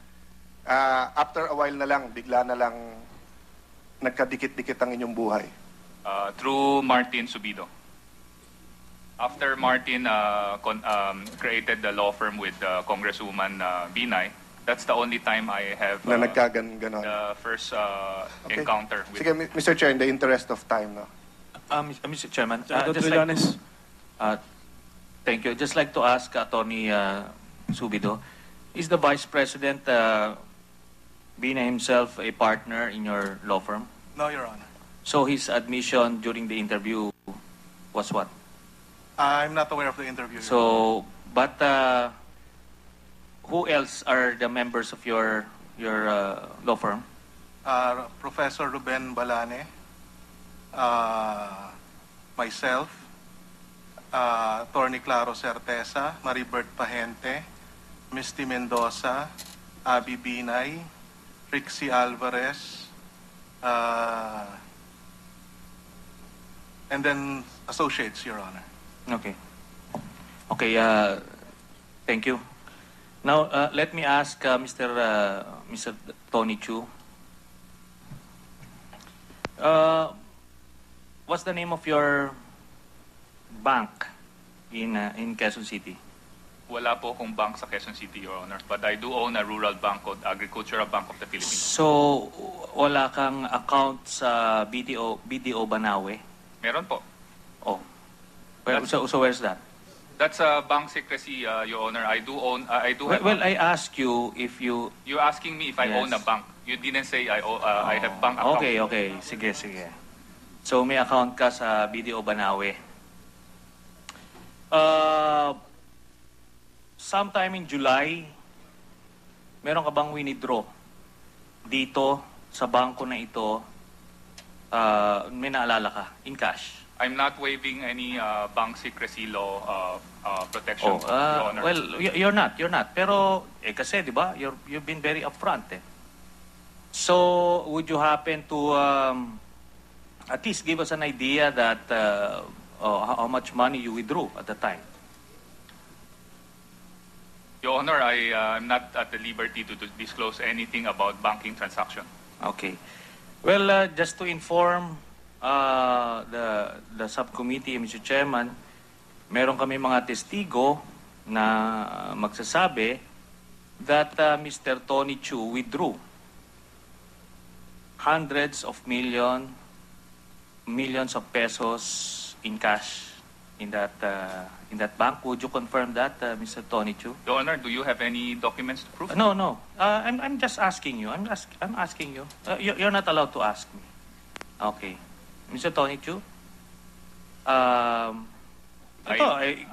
[SPEAKER 3] after a while na lang, bigla na lang nagkadikit-dikit ang inyong buhay.
[SPEAKER 4] Through Martin Subido. After Martin created the law firm with Congresswoman Binay, that's the only time I have
[SPEAKER 3] Na nagkaganon.
[SPEAKER 4] the first
[SPEAKER 3] Okay.
[SPEAKER 4] encounter with.
[SPEAKER 3] Sige, Mr. Chair, in the interest of time, no?
[SPEAKER 7] Mr. Chairman,
[SPEAKER 6] Senator
[SPEAKER 7] just
[SPEAKER 6] Trillanes.
[SPEAKER 7] thank you. Just like to ask Attorney Subido, is the Vice President Bina himself a partner in your law firm?
[SPEAKER 5] No, Your Honor.
[SPEAKER 7] So his admission during the interview was what?
[SPEAKER 5] I'm not aware of the interview. Your Honor.
[SPEAKER 7] So, but who else are the members of your law firm?
[SPEAKER 5] Professor Ruben Balane, myself, Attorney Claro Certeza, Maribert Pahente, Misty Mendoza, Abby Binay, Rixie Alvarez, and then associates, Your Honor.
[SPEAKER 7] Okay. Okay, thank you. Now, let me ask Mr. Tony Chu. What's the name of your bank in Quezon City?
[SPEAKER 4] Wala po akong bank sa Quezon City, Your Honor. But I do own a rural bank called Agricultural Bank of the Philippines.
[SPEAKER 7] So, wala kang account sa BDO Banawe?
[SPEAKER 4] Meron po.
[SPEAKER 7] Oh. Well, so where's that?
[SPEAKER 4] That's a bank secrecy, Your Honor. I do own. I do have.
[SPEAKER 7] Well, I ask you if you...
[SPEAKER 4] You're asking me if I
[SPEAKER 7] Yes.
[SPEAKER 4] own a bank. You didn't say I have bank account.
[SPEAKER 7] Okay. Sige. So, may account ka sa BDO Banawe. Sometime in July, meron ka bang winidraw dito sa bangko na ito? May naalala ka, in cash?
[SPEAKER 4] I'm not waiving any bank secrecy law protection, Your Honor.
[SPEAKER 7] Well, you're not. Pero, kasi, di ba, you've been very upfront, eh. So, would you happen to at least give us an idea that how much money you withdrew at the time?
[SPEAKER 4] Your Honor, I'm not at the liberty to disclose anything about banking transaction.
[SPEAKER 7] Okay. Well, just to inform the subcommittee, Mr. Chairman, meron kami mga testigo na magsasabi that Mr. Tony Chu withdrew hundreds of millions of pesos in cash in that bank. Would you confirm that, Mr. Tony Chu?
[SPEAKER 4] Your Honor, do you have any documents to prove?
[SPEAKER 7] No. I'm just asking you. I'm asking you. You're not allowed to ask me. Okay. Mr. Tony Chu?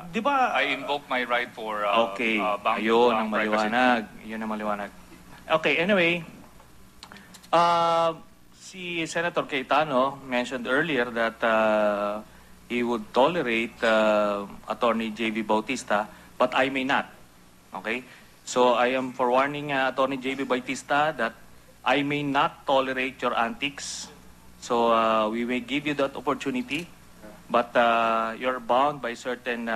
[SPEAKER 7] Di ba?
[SPEAKER 4] I invoke my right for
[SPEAKER 7] Okay.
[SPEAKER 4] bank
[SPEAKER 7] Ayun ang
[SPEAKER 4] privacy.
[SPEAKER 7] maliwanag. Yun ang maliwanag. Okay, anyway. Si Senator Cayetano mentioned earlier that he would tolerate Attorney J.V. Bautista, but I may not. Okay? So I am forewarning Attorney J.V. Bautista that I may not tolerate your antics. So we may give you that opportunity, but you're bound by certain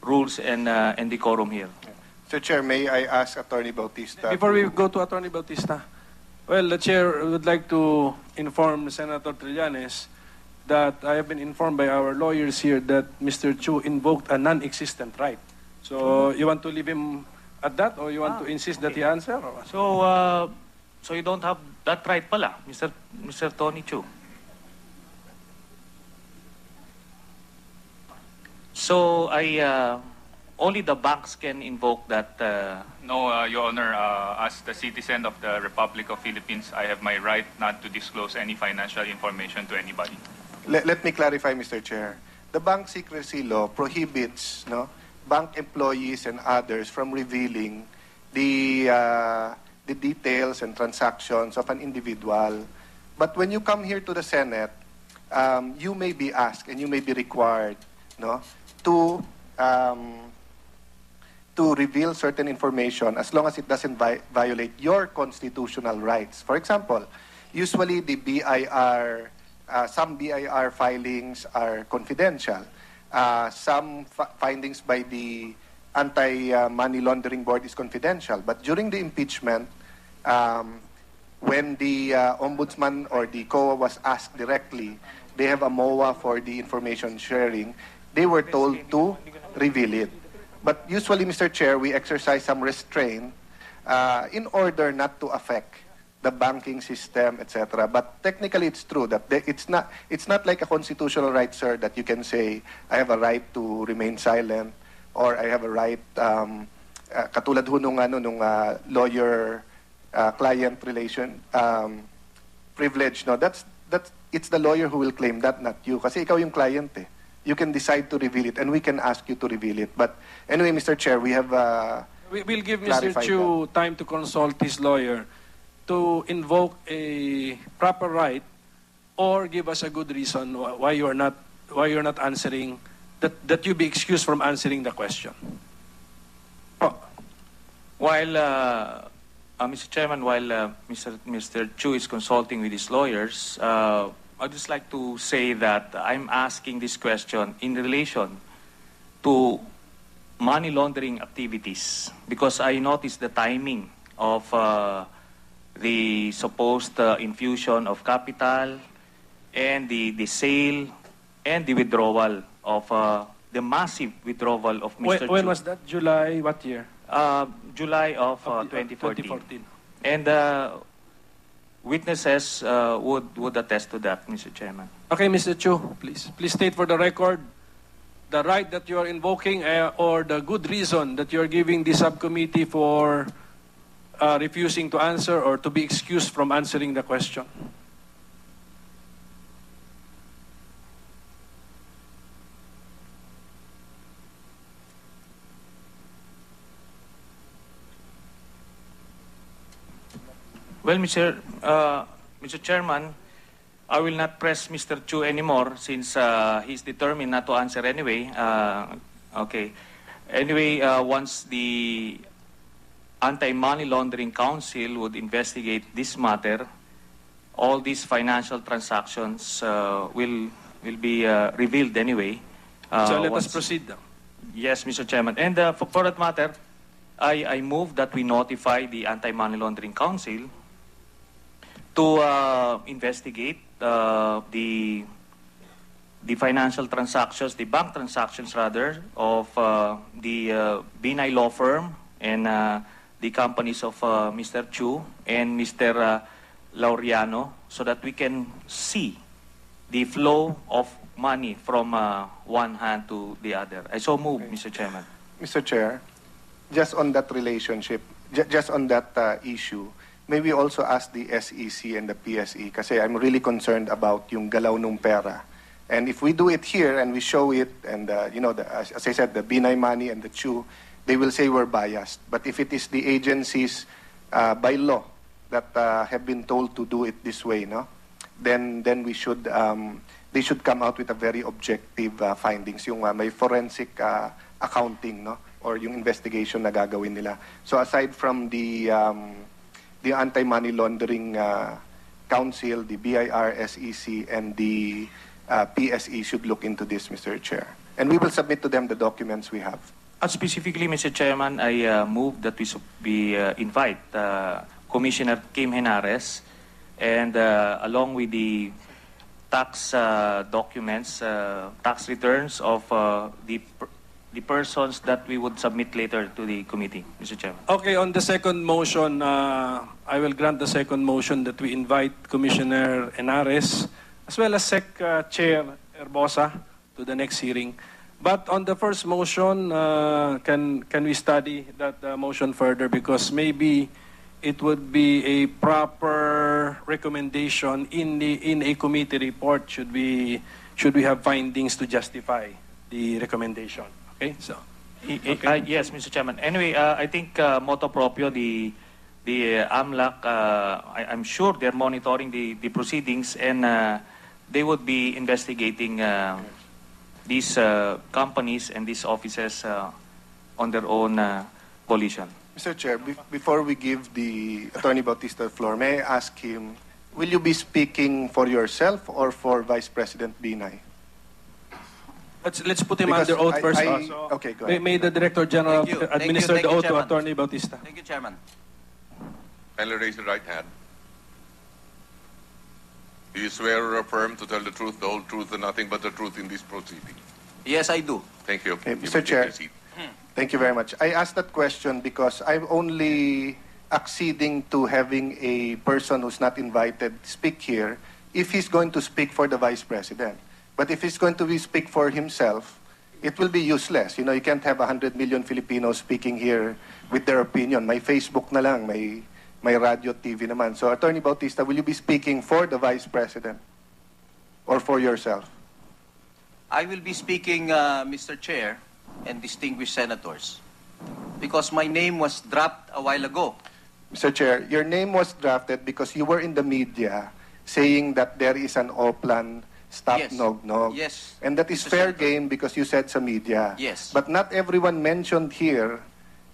[SPEAKER 7] rules and decorum here.
[SPEAKER 3] Mr. Chair, may I ask Attorney Bautista?
[SPEAKER 6] Before we go to Attorney Bautista, well, the chair would like to inform Senator Trillanes that I have been informed by our lawyers here that Mr. Chu invoked a non-existent right. So you want to leave him at that, or you want to insist that he answer? Or what?
[SPEAKER 7] So you don't have that right pala, Mr. Tony Chu. So only the banks can invoke that.
[SPEAKER 4] No, Your Honor, as the citizen of the Republic of Philippines, I have my right not to disclose any financial information to anybody.
[SPEAKER 3] Let me clarify, Mr. Chair. The bank secrecy law prohibits bank employees and others from revealing the details and transactions of an individual. But when you come here to the Senate, you may be asked and you may be required to reveal certain information as long as it doesn't violate your constitutional rights. For example, usually the BIR, some BIR filings are confidential. Some findings by the Anti-Money Laundering Board is confidential. But during the impeachment, when the Ombudsman or the COA was asked directly, they have a MOA for the information sharing, they were told to reveal it. But usually, Mr. Chair, we exercise some restraint in order not to affect the banking system, etc. But technically, it's true that it's not like a constitutional right, sir, that you can say, I have a right to remain silent, or I have a right, katulad ho nung lawyer-client relation privilege. No, it's the lawyer who will claim that, not you. Kasi ikaw yung client eh. You can decide to reveal it, and we can ask you to reveal it. But anyway, Mr. Chair, we have
[SPEAKER 6] We'll give Mr. Chu time to consult his lawyer to invoke a proper right, or give us a good reason why you're not answering, that you be excused from answering the question.
[SPEAKER 7] While Mr. Chairman, while Mr. Chu is consulting with his lawyers, I'd just like to say that I'm asking this question in relation to money laundering activities, because I noticed the timing of the supposed infusion of capital and the sale and the withdrawal of the massive withdrawal of Mr. Chu.
[SPEAKER 6] When was that? July, what year?
[SPEAKER 7] July of 2014. And witnesses would attest to that, Mr. Chairman.
[SPEAKER 6] Okay, Mr. Chu, please state for the record the right that you are invoking or the good reason that you are giving the subcommittee for refusing to answer or to be excused from answering the question.
[SPEAKER 7] Well, Mr. Chairman, I will not press Mr. Chu anymore since he's determined not to answer anyway. Okay. Anyway, once the Anti-Money Laundering Council would investigate this matter, all these financial transactions will be revealed anyway.
[SPEAKER 6] So let us proceed now.
[SPEAKER 7] Yes, Mr. Chairman. And for that matter, I move that we notify the Anti-Money Laundering Council to investigate the financial transactions, the bank transactions rather, of the Binay Law Firm and the companies of Mr. Chu and Mr. Laureano, so that we can see the flow of money from one hand to the other. I so move, okay. Mr. Chairman.
[SPEAKER 3] Mr. Chair, just on that relationship, just on that issue, may we also ask the SEC and the PSE kasi I'm really concerned about yung galaw ng pera. And if we do it here and we show it, and as I said, the Binay Money and the Chu, they will say we're biased. But if it is the agencies by law that have been told to do it this way, no, then we should they should come out with a very objective findings, yung may forensic accounting, no, or yung investigation na gagawin nila. So aside from the Anti-Money Laundering Council, the BIR, SEC, and the PSE should look into this, Mr. Chair. And we will submit to them the documents we have.
[SPEAKER 7] Specifically, Mr. Chairman, I move that we invite Commissioner Kim Henares and along with the tax documents, tax returns of the persons that we would submit later to the committee, Mr. Chairman.
[SPEAKER 6] Okay, on the second motion, I will grant the second motion that we invite Commissioner Henares as well as SEC Chair Herbosa to the next hearing. But on the first motion, can we study that motion further, because maybe it would be a proper recommendation in a committee report should we have findings to justify the recommendation. Okay, so
[SPEAKER 7] yes, Mr. Chairman. Anyway, I think motu proprio the AMLAC, I'm sure they're monitoring the proceedings, and they would be investigating these companies and these offices on their own volition.
[SPEAKER 3] Mr. Chair, before we give the Attorney Bautista the floor, may I ask him, will you be speaking for yourself or for Vice President Binay?
[SPEAKER 6] Let's put him
[SPEAKER 3] Because
[SPEAKER 6] under oath first.
[SPEAKER 3] okay, go ahead.
[SPEAKER 6] May the Director General
[SPEAKER 8] Thank you.
[SPEAKER 6] administer
[SPEAKER 8] Thank you,
[SPEAKER 6] the oath to
[SPEAKER 8] Chairman.
[SPEAKER 6] Attorney Bautista.
[SPEAKER 8] Thank you, Chairman.
[SPEAKER 9] Kindly raise your right hand. Do you swear or affirm to tell the truth, the whole truth, and nothing but the truth in this proceeding?
[SPEAKER 8] Yes, I do.
[SPEAKER 9] Thank you.
[SPEAKER 3] Okay,
[SPEAKER 9] You
[SPEAKER 3] Mr.
[SPEAKER 9] may take
[SPEAKER 3] Chair.
[SPEAKER 9] your seat.
[SPEAKER 3] Thank you very much. I asked that question because I'm only acceding to having a person who's not invited speak here if he's going to speak for the Vice President. But if he's going to speak for himself, it will be useless. You can't have 100 million Filipinos speaking here with their opinion. May Facebook na lang, may radio, TV naman. So, Attorney Bautista, will you be speaking for the Vice President or for yourself?
[SPEAKER 8] I will be speaking, Mr. Chair and distinguished senators, because my name was dropped a while ago.
[SPEAKER 3] Mr. Chair, your name was drafted because you were in the media saying that there is an Oplan stop
[SPEAKER 8] Yes.
[SPEAKER 3] Nog-Nog.
[SPEAKER 8] Yes.
[SPEAKER 3] And that is
[SPEAKER 8] Mr.
[SPEAKER 3] fair
[SPEAKER 8] Senator.
[SPEAKER 3] game because you said sa media.
[SPEAKER 8] Yes.
[SPEAKER 3] But not everyone mentioned here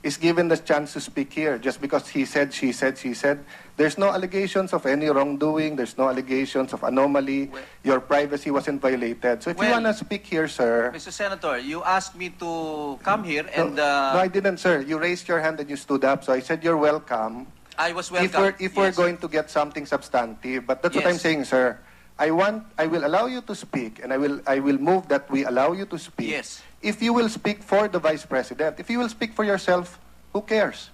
[SPEAKER 3] is given the chance to speak here just because he said, she said, she said. There's no allegations of any wrongdoing. There's no allegations of anomaly.
[SPEAKER 8] Well-
[SPEAKER 3] Your privacy wasn't violated. So if you
[SPEAKER 8] Well,
[SPEAKER 3] want to speak here, sir.
[SPEAKER 8] Mr. Senator, you asked me to come here and
[SPEAKER 3] No, I didn't, sir. You raised your hand and you stood up. So I said you're welcome.
[SPEAKER 8] I was welcome.
[SPEAKER 3] If we're
[SPEAKER 8] Yes.
[SPEAKER 3] going to get something substantive, but that's what I'm
[SPEAKER 8] Yes.
[SPEAKER 3] saying, sir. I will allow you to speak, and I will move that we allow you to speak.
[SPEAKER 8] Yes.
[SPEAKER 3] If you will speak for the Vice President, if you will speak for yourself, who cares?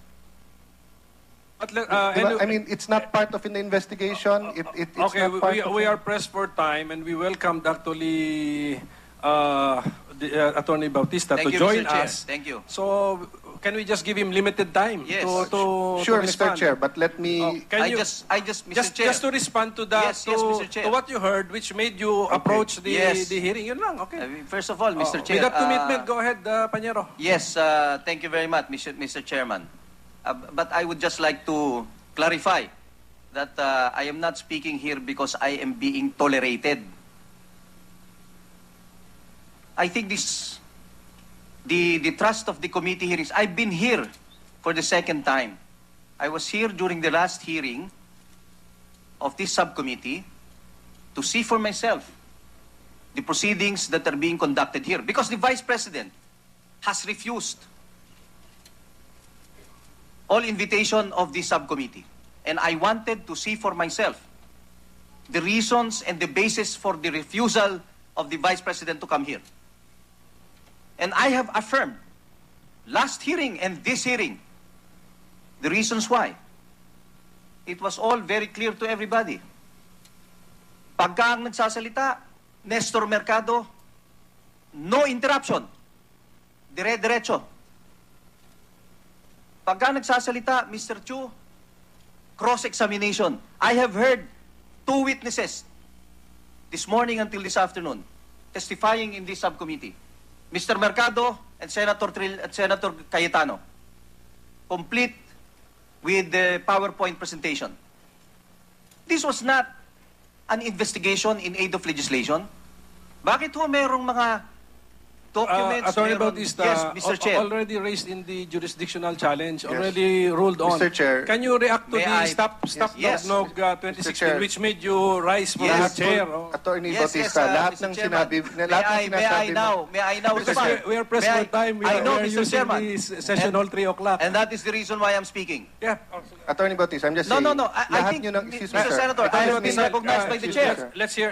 [SPEAKER 6] But
[SPEAKER 3] Diba? I mean, it's not part of the investigation. It's
[SPEAKER 6] okay,
[SPEAKER 3] not part of
[SPEAKER 6] we are pressed for time, and we welcomed actually the Attorney Bautista
[SPEAKER 8] Thank
[SPEAKER 6] to
[SPEAKER 8] you,
[SPEAKER 6] join
[SPEAKER 8] Mr. Chair.
[SPEAKER 6] us.
[SPEAKER 8] Thank you.
[SPEAKER 6] So can we just give him limited time
[SPEAKER 8] Yes.
[SPEAKER 6] to
[SPEAKER 3] Sure,
[SPEAKER 6] to
[SPEAKER 3] Mr.
[SPEAKER 6] respond?
[SPEAKER 3] Chair, but let me.
[SPEAKER 6] Can
[SPEAKER 8] I
[SPEAKER 6] you
[SPEAKER 8] just, Mr. Chair.
[SPEAKER 6] just to respond to that,
[SPEAKER 8] Yes, yes, Mr. Chair.
[SPEAKER 6] to what you heard, which made you approach the
[SPEAKER 8] Yes.
[SPEAKER 6] the hearing? Yun lang, okay.
[SPEAKER 8] First of all, Mr. Chair.
[SPEAKER 6] With that commitment, go ahead, Panyero.
[SPEAKER 8] Yes, thank you very much, Mr. Chairman. But I would just like to clarify that I am not speaking here because I am being tolerated. I think the trust of the committee hearings, I've been here for the second time. I was here during the last hearing of this subcommittee to see for myself the proceedings that are being conducted here, because the Vice President has refused all invitation of this subcommittee. And I wanted to see for myself the reasons and the basis for the refusal of the Vice President to come here. And I have affirmed, last hearing and this hearing, the reasons why. It was all very clear to everybody. Pagka ang nagsasalita, Nestor Mercado, no interruption. Dire-diretso. Pagka nagsasalita, Mr. Chu, cross-examination. I have heard 2 witnesses this morning until this afternoon testifying in this subcommittee. Mr. Mercado and Senator Cayetano. Complete with the PowerPoint presentation. This was not an investigation in aid of legislation. Bakit ho merong mga documents?
[SPEAKER 6] Attorney
[SPEAKER 8] meron-
[SPEAKER 6] Bautista,
[SPEAKER 8] Yes, Mr. Chair.
[SPEAKER 6] already raised in the jurisdictional challenge, already ruled on.
[SPEAKER 3] Mr. Chair.
[SPEAKER 6] Can you react to
[SPEAKER 8] May
[SPEAKER 6] the
[SPEAKER 8] I-
[SPEAKER 6] Stop
[SPEAKER 8] Yes.
[SPEAKER 6] Nog
[SPEAKER 3] Chair.
[SPEAKER 6] 2016, which made you rise from
[SPEAKER 8] Yes.
[SPEAKER 6] the chair? Oh.
[SPEAKER 3] Attorney
[SPEAKER 8] Yes,
[SPEAKER 3] Bautista, lahat
[SPEAKER 8] Mr.
[SPEAKER 3] ng
[SPEAKER 8] Chairman.
[SPEAKER 3] sinabi, lahat ng
[SPEAKER 8] May I
[SPEAKER 3] sinasabi mo.
[SPEAKER 6] Because
[SPEAKER 8] respond?
[SPEAKER 6] we are pressed
[SPEAKER 8] May
[SPEAKER 6] for time. We
[SPEAKER 8] I know,
[SPEAKER 6] are
[SPEAKER 8] Mr.
[SPEAKER 6] using
[SPEAKER 8] Chairman.
[SPEAKER 6] the session all 3 o'clock.
[SPEAKER 8] And that is the reason why I'm speaking.
[SPEAKER 6] Yeah.
[SPEAKER 3] Attorney Bautista, I'm just
[SPEAKER 8] No,
[SPEAKER 3] saying.
[SPEAKER 8] no, no. I
[SPEAKER 3] lahat
[SPEAKER 8] think,
[SPEAKER 3] nyo ng,
[SPEAKER 8] Mr.
[SPEAKER 3] excuse me, sir.
[SPEAKER 8] Senator, I have been recognized by the
[SPEAKER 3] excuse me,
[SPEAKER 8] chair.
[SPEAKER 3] sir.
[SPEAKER 6] Let's hear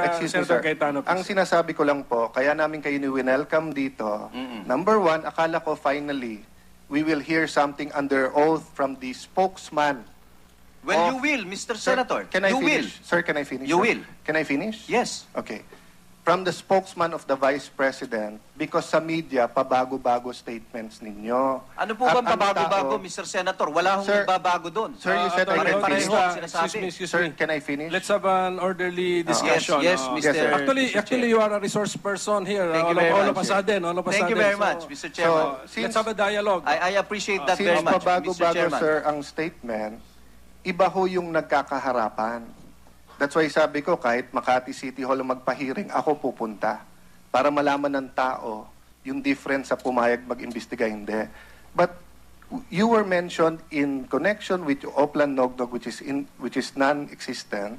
[SPEAKER 3] Excuse me,
[SPEAKER 6] Senator
[SPEAKER 3] sir.
[SPEAKER 6] Cayetano.
[SPEAKER 3] Ang sinasabi ko lang po, kaya namin kayo ni-welcome dito. Number one, akala ko finally, we will hear something under oath from the spokesman.
[SPEAKER 8] Well,
[SPEAKER 3] of-
[SPEAKER 8] you will, Mr.
[SPEAKER 3] Sir,
[SPEAKER 8] Senator.
[SPEAKER 3] Can I
[SPEAKER 8] You will.
[SPEAKER 3] finish? Sir, can I finish?
[SPEAKER 8] You
[SPEAKER 3] sir?
[SPEAKER 8] will.
[SPEAKER 3] Can I finish?
[SPEAKER 8] Yes.
[SPEAKER 3] Okay. From the spokesman of the Vice President, because sa media, pabago-bago statements ninyo.
[SPEAKER 8] Ano po
[SPEAKER 3] At
[SPEAKER 8] bang
[SPEAKER 3] ang
[SPEAKER 8] babago-bago,
[SPEAKER 3] tao-
[SPEAKER 8] Mr. Senator? Wala hong
[SPEAKER 3] Sir,
[SPEAKER 8] babago doon.
[SPEAKER 3] Sir, you said I
[SPEAKER 6] Attorney
[SPEAKER 3] can
[SPEAKER 8] Pare-pareho
[SPEAKER 3] finish.
[SPEAKER 8] ang sinasabi.
[SPEAKER 6] Excuse
[SPEAKER 3] Sir,
[SPEAKER 6] me.
[SPEAKER 3] can I finish?
[SPEAKER 6] Let's have an orderly discussion.
[SPEAKER 8] Yes,
[SPEAKER 6] Oh.
[SPEAKER 8] Mr.
[SPEAKER 3] Yes, sir.
[SPEAKER 6] Actually, you are a resource person here.
[SPEAKER 8] Thank you very
[SPEAKER 6] all of
[SPEAKER 8] much.
[SPEAKER 6] a sudden,
[SPEAKER 8] Thank you very much, Mr. Chairman.
[SPEAKER 6] Let's have a dialogue.
[SPEAKER 8] I appreciate that
[SPEAKER 3] Since
[SPEAKER 8] very much, Mr.
[SPEAKER 3] pabago-bago,
[SPEAKER 8] Chairman.
[SPEAKER 3] sir, ang statement, iba ho yung nagkakaharapan. That's why sabi ko, kahit Makati City Hall ang magpahiring, ako pupunta para malaman ng tao yung difference sa pumayag mag-imbestiga, hindi. But you were mentioned in connection with Oplan Nognog, which is non-existent.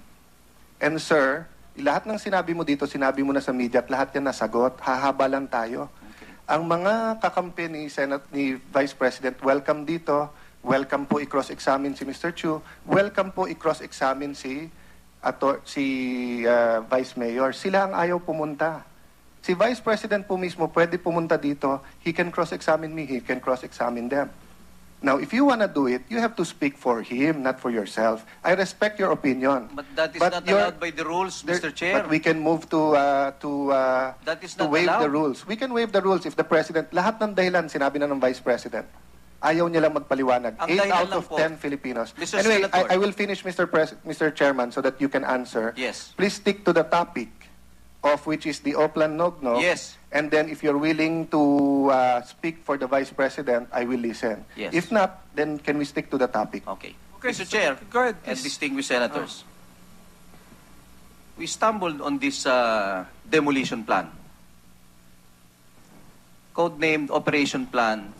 [SPEAKER 3] And sir, lahat ng sinabi mo dito, sinabi mo na sa media at lahat yan nasagot. Hahaba lang tayo. Ang mga kakampi ni Vice President, welcome dito. Welcome po i-cross-examine si Mr. Chu. Welcome po i-cross-examine si Vice Mayor. Sila ang ayaw pumunta. Si Vice President po mismo pwede pumunta dito. He can cross-examine me. He can cross-examine them. Now, if you wanna do it, you have to speak for him, not for yourself. I respect your opinion.
[SPEAKER 8] But that is not
[SPEAKER 3] you're-
[SPEAKER 8] allowed by the rules, Mr. Chair.
[SPEAKER 3] But we can move to
[SPEAKER 8] That is not
[SPEAKER 3] waive the
[SPEAKER 8] allowed.
[SPEAKER 3] rules. We can waive the rules if the President, lahat ng dahilan sinabi na ng Vice President, ayaw niya lang magpaliwanag.
[SPEAKER 8] Ang
[SPEAKER 3] 8
[SPEAKER 8] dahilan
[SPEAKER 3] out
[SPEAKER 8] lang
[SPEAKER 3] of
[SPEAKER 8] po,
[SPEAKER 3] 10 Filipinos.
[SPEAKER 8] Mr.
[SPEAKER 3] Anyway,
[SPEAKER 8] Senator.
[SPEAKER 3] I will finish, Mr. Chairman, so that you can answer.
[SPEAKER 8] Yes.
[SPEAKER 3] Please stick to the topic of which is the Oplan Nognog.
[SPEAKER 8] Yes.
[SPEAKER 3] And then if you're willing to speak for the Vice President, I will listen.
[SPEAKER 8] Yes.
[SPEAKER 3] If not, then can we stick to the topic?
[SPEAKER 8] Okay.
[SPEAKER 6] Okay,
[SPEAKER 8] Mr. Chair,
[SPEAKER 6] go ahead,
[SPEAKER 8] and
[SPEAKER 6] please.
[SPEAKER 8] distinguished senators, we stumbled on this demolition plan, codenamed Operation Plan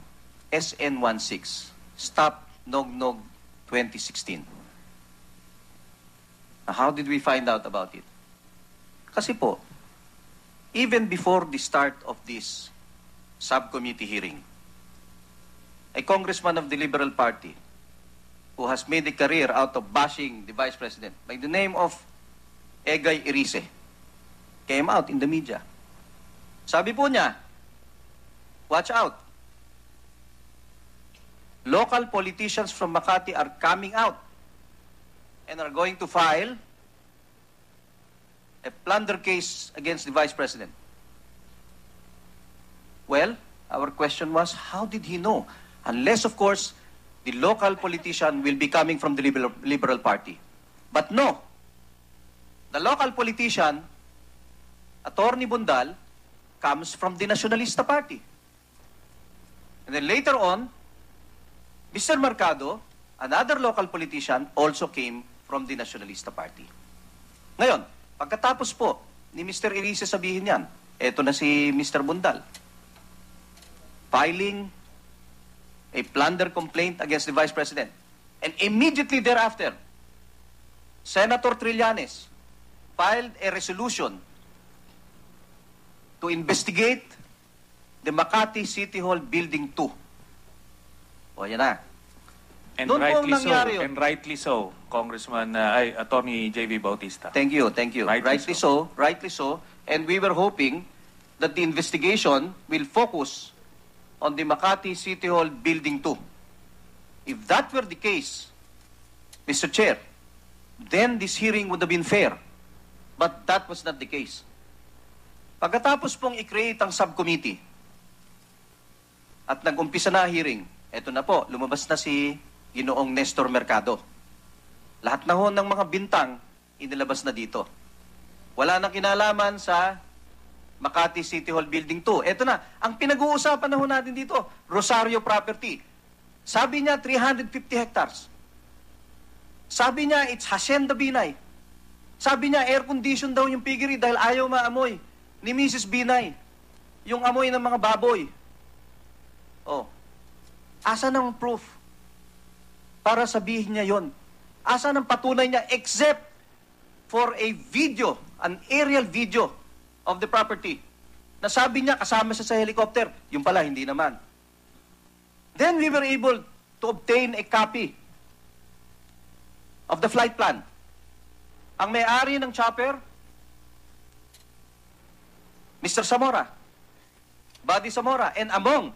[SPEAKER 8] SN16, Stop Nognog 2016. Now, how did we find out about it? Kasi po, even before the start of this subcommittee hearing, a congressman of the Liberal Party who has made a career out of bashing the Vice President by the name of Egay Irice came out in the media. Sabi po niya, watch out. Local politicians from Makati are coming out and are going to file a plunder case against the Vice President. Well, our question was, how did he know? Unless, of course, the local politician will be coming from the Liberal Party. But no. The local politician, Attorney Bundal, comes from the Nacionalista Party. And then later on, Mr. Mercado, another local politician, also came from the Nacionalista Party. Ngayon, pagkatapos po ni Mr. Irice sabihin yan, eto na si Mr. Bundal, filing a plunder complaint against the Vice President. And immediately thereafter, Senator Trillanes filed a resolution to investigate the Makati City Hall Building 2. O, yan na.
[SPEAKER 7] And
[SPEAKER 8] Doon po ang
[SPEAKER 7] rightly so,
[SPEAKER 8] nangyari yun.
[SPEAKER 7] and rightly so, Congressman, Attorney J.V. Bautista.
[SPEAKER 8] Thank you, thank you.
[SPEAKER 7] Rightly
[SPEAKER 8] Rightly so. And we were hoping that the investigation will focus on the Makati City Hall Building 2. If that were the case, Mr. Chair, then this hearing would have been fair. But that was not the case. Pagkatapos pong i-create ang subcommittee at nag-umpisa na hearing, eto na po, lumabas na si Ginoong Nestor Mercado. Lahat na ho ng mga bintang, inilabas na dito. Wala nang kinalaman sa Makati City Hall Building 2. Ito na, ang pinag-uusapan na ho natin dito, Rosario Property. Sabi niya, 350 hectares. Sabi niya, it's Hacienda Binay. Sabi niya, air condition daw yung piggery dahil ayaw maamoy ni Mrs. Binay. Yung amoy ng mga baboy. Oh. Asa ng proof? Para sabihin niya yon. Asa ng patunay niya except for a video, an aerial video of the property. Nasabi niya kasama siya sa helicopter. Yung pala, hindi naman. Then we were able to obtain a copy of the flight plan. Ang may-ari ng chopper, Mr. Zamora, Buddy Zamora, and among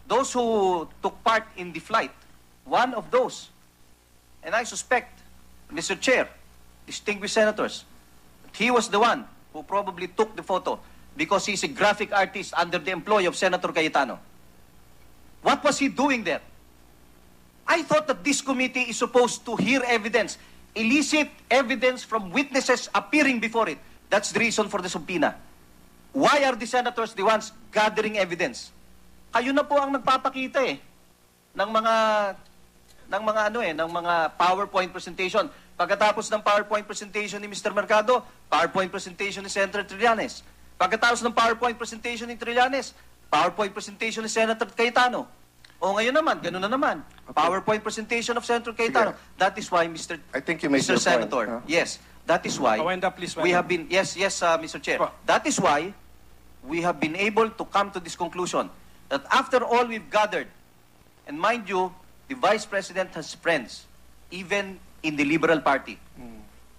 [SPEAKER 8] those who took part in the flight, one of those, and I suspect, Mr. Chair, distinguished senators, he was the one who probably took the photo because he's a graphic artist under the employ of Senator Cayetano. What was he doing there? I thought that this committee is supposed to hear evidence, elicit evidence from witnesses appearing before it. That's the reason for the subpoena. Why are the senators the ones gathering evidence? Kayo na po ang nagpapakita ng mga PowerPoint presentation. Pagkatapos ng PowerPoint presentation ni Mr. Mercado, PowerPoint presentation ni Senator Trillanes. Pagkatapos ng PowerPoint presentation ni Trillanes, PowerPoint presentation ni Senator Cayetano. O ngayon naman, gano'n na naman. Okay. PowerPoint presentation of Senator Cayetano.
[SPEAKER 3] Sige.
[SPEAKER 8] That is why, Mr.
[SPEAKER 3] I think you made
[SPEAKER 8] Mr.
[SPEAKER 3] your
[SPEAKER 8] Senator,
[SPEAKER 3] point, huh?
[SPEAKER 8] yes, that is why
[SPEAKER 6] Please,
[SPEAKER 8] we have been, yes, Mr. Chair. That is why we have been able to come to this conclusion that after all we've gathered, and mind you, the Vice President has friends, even in the Liberal Party,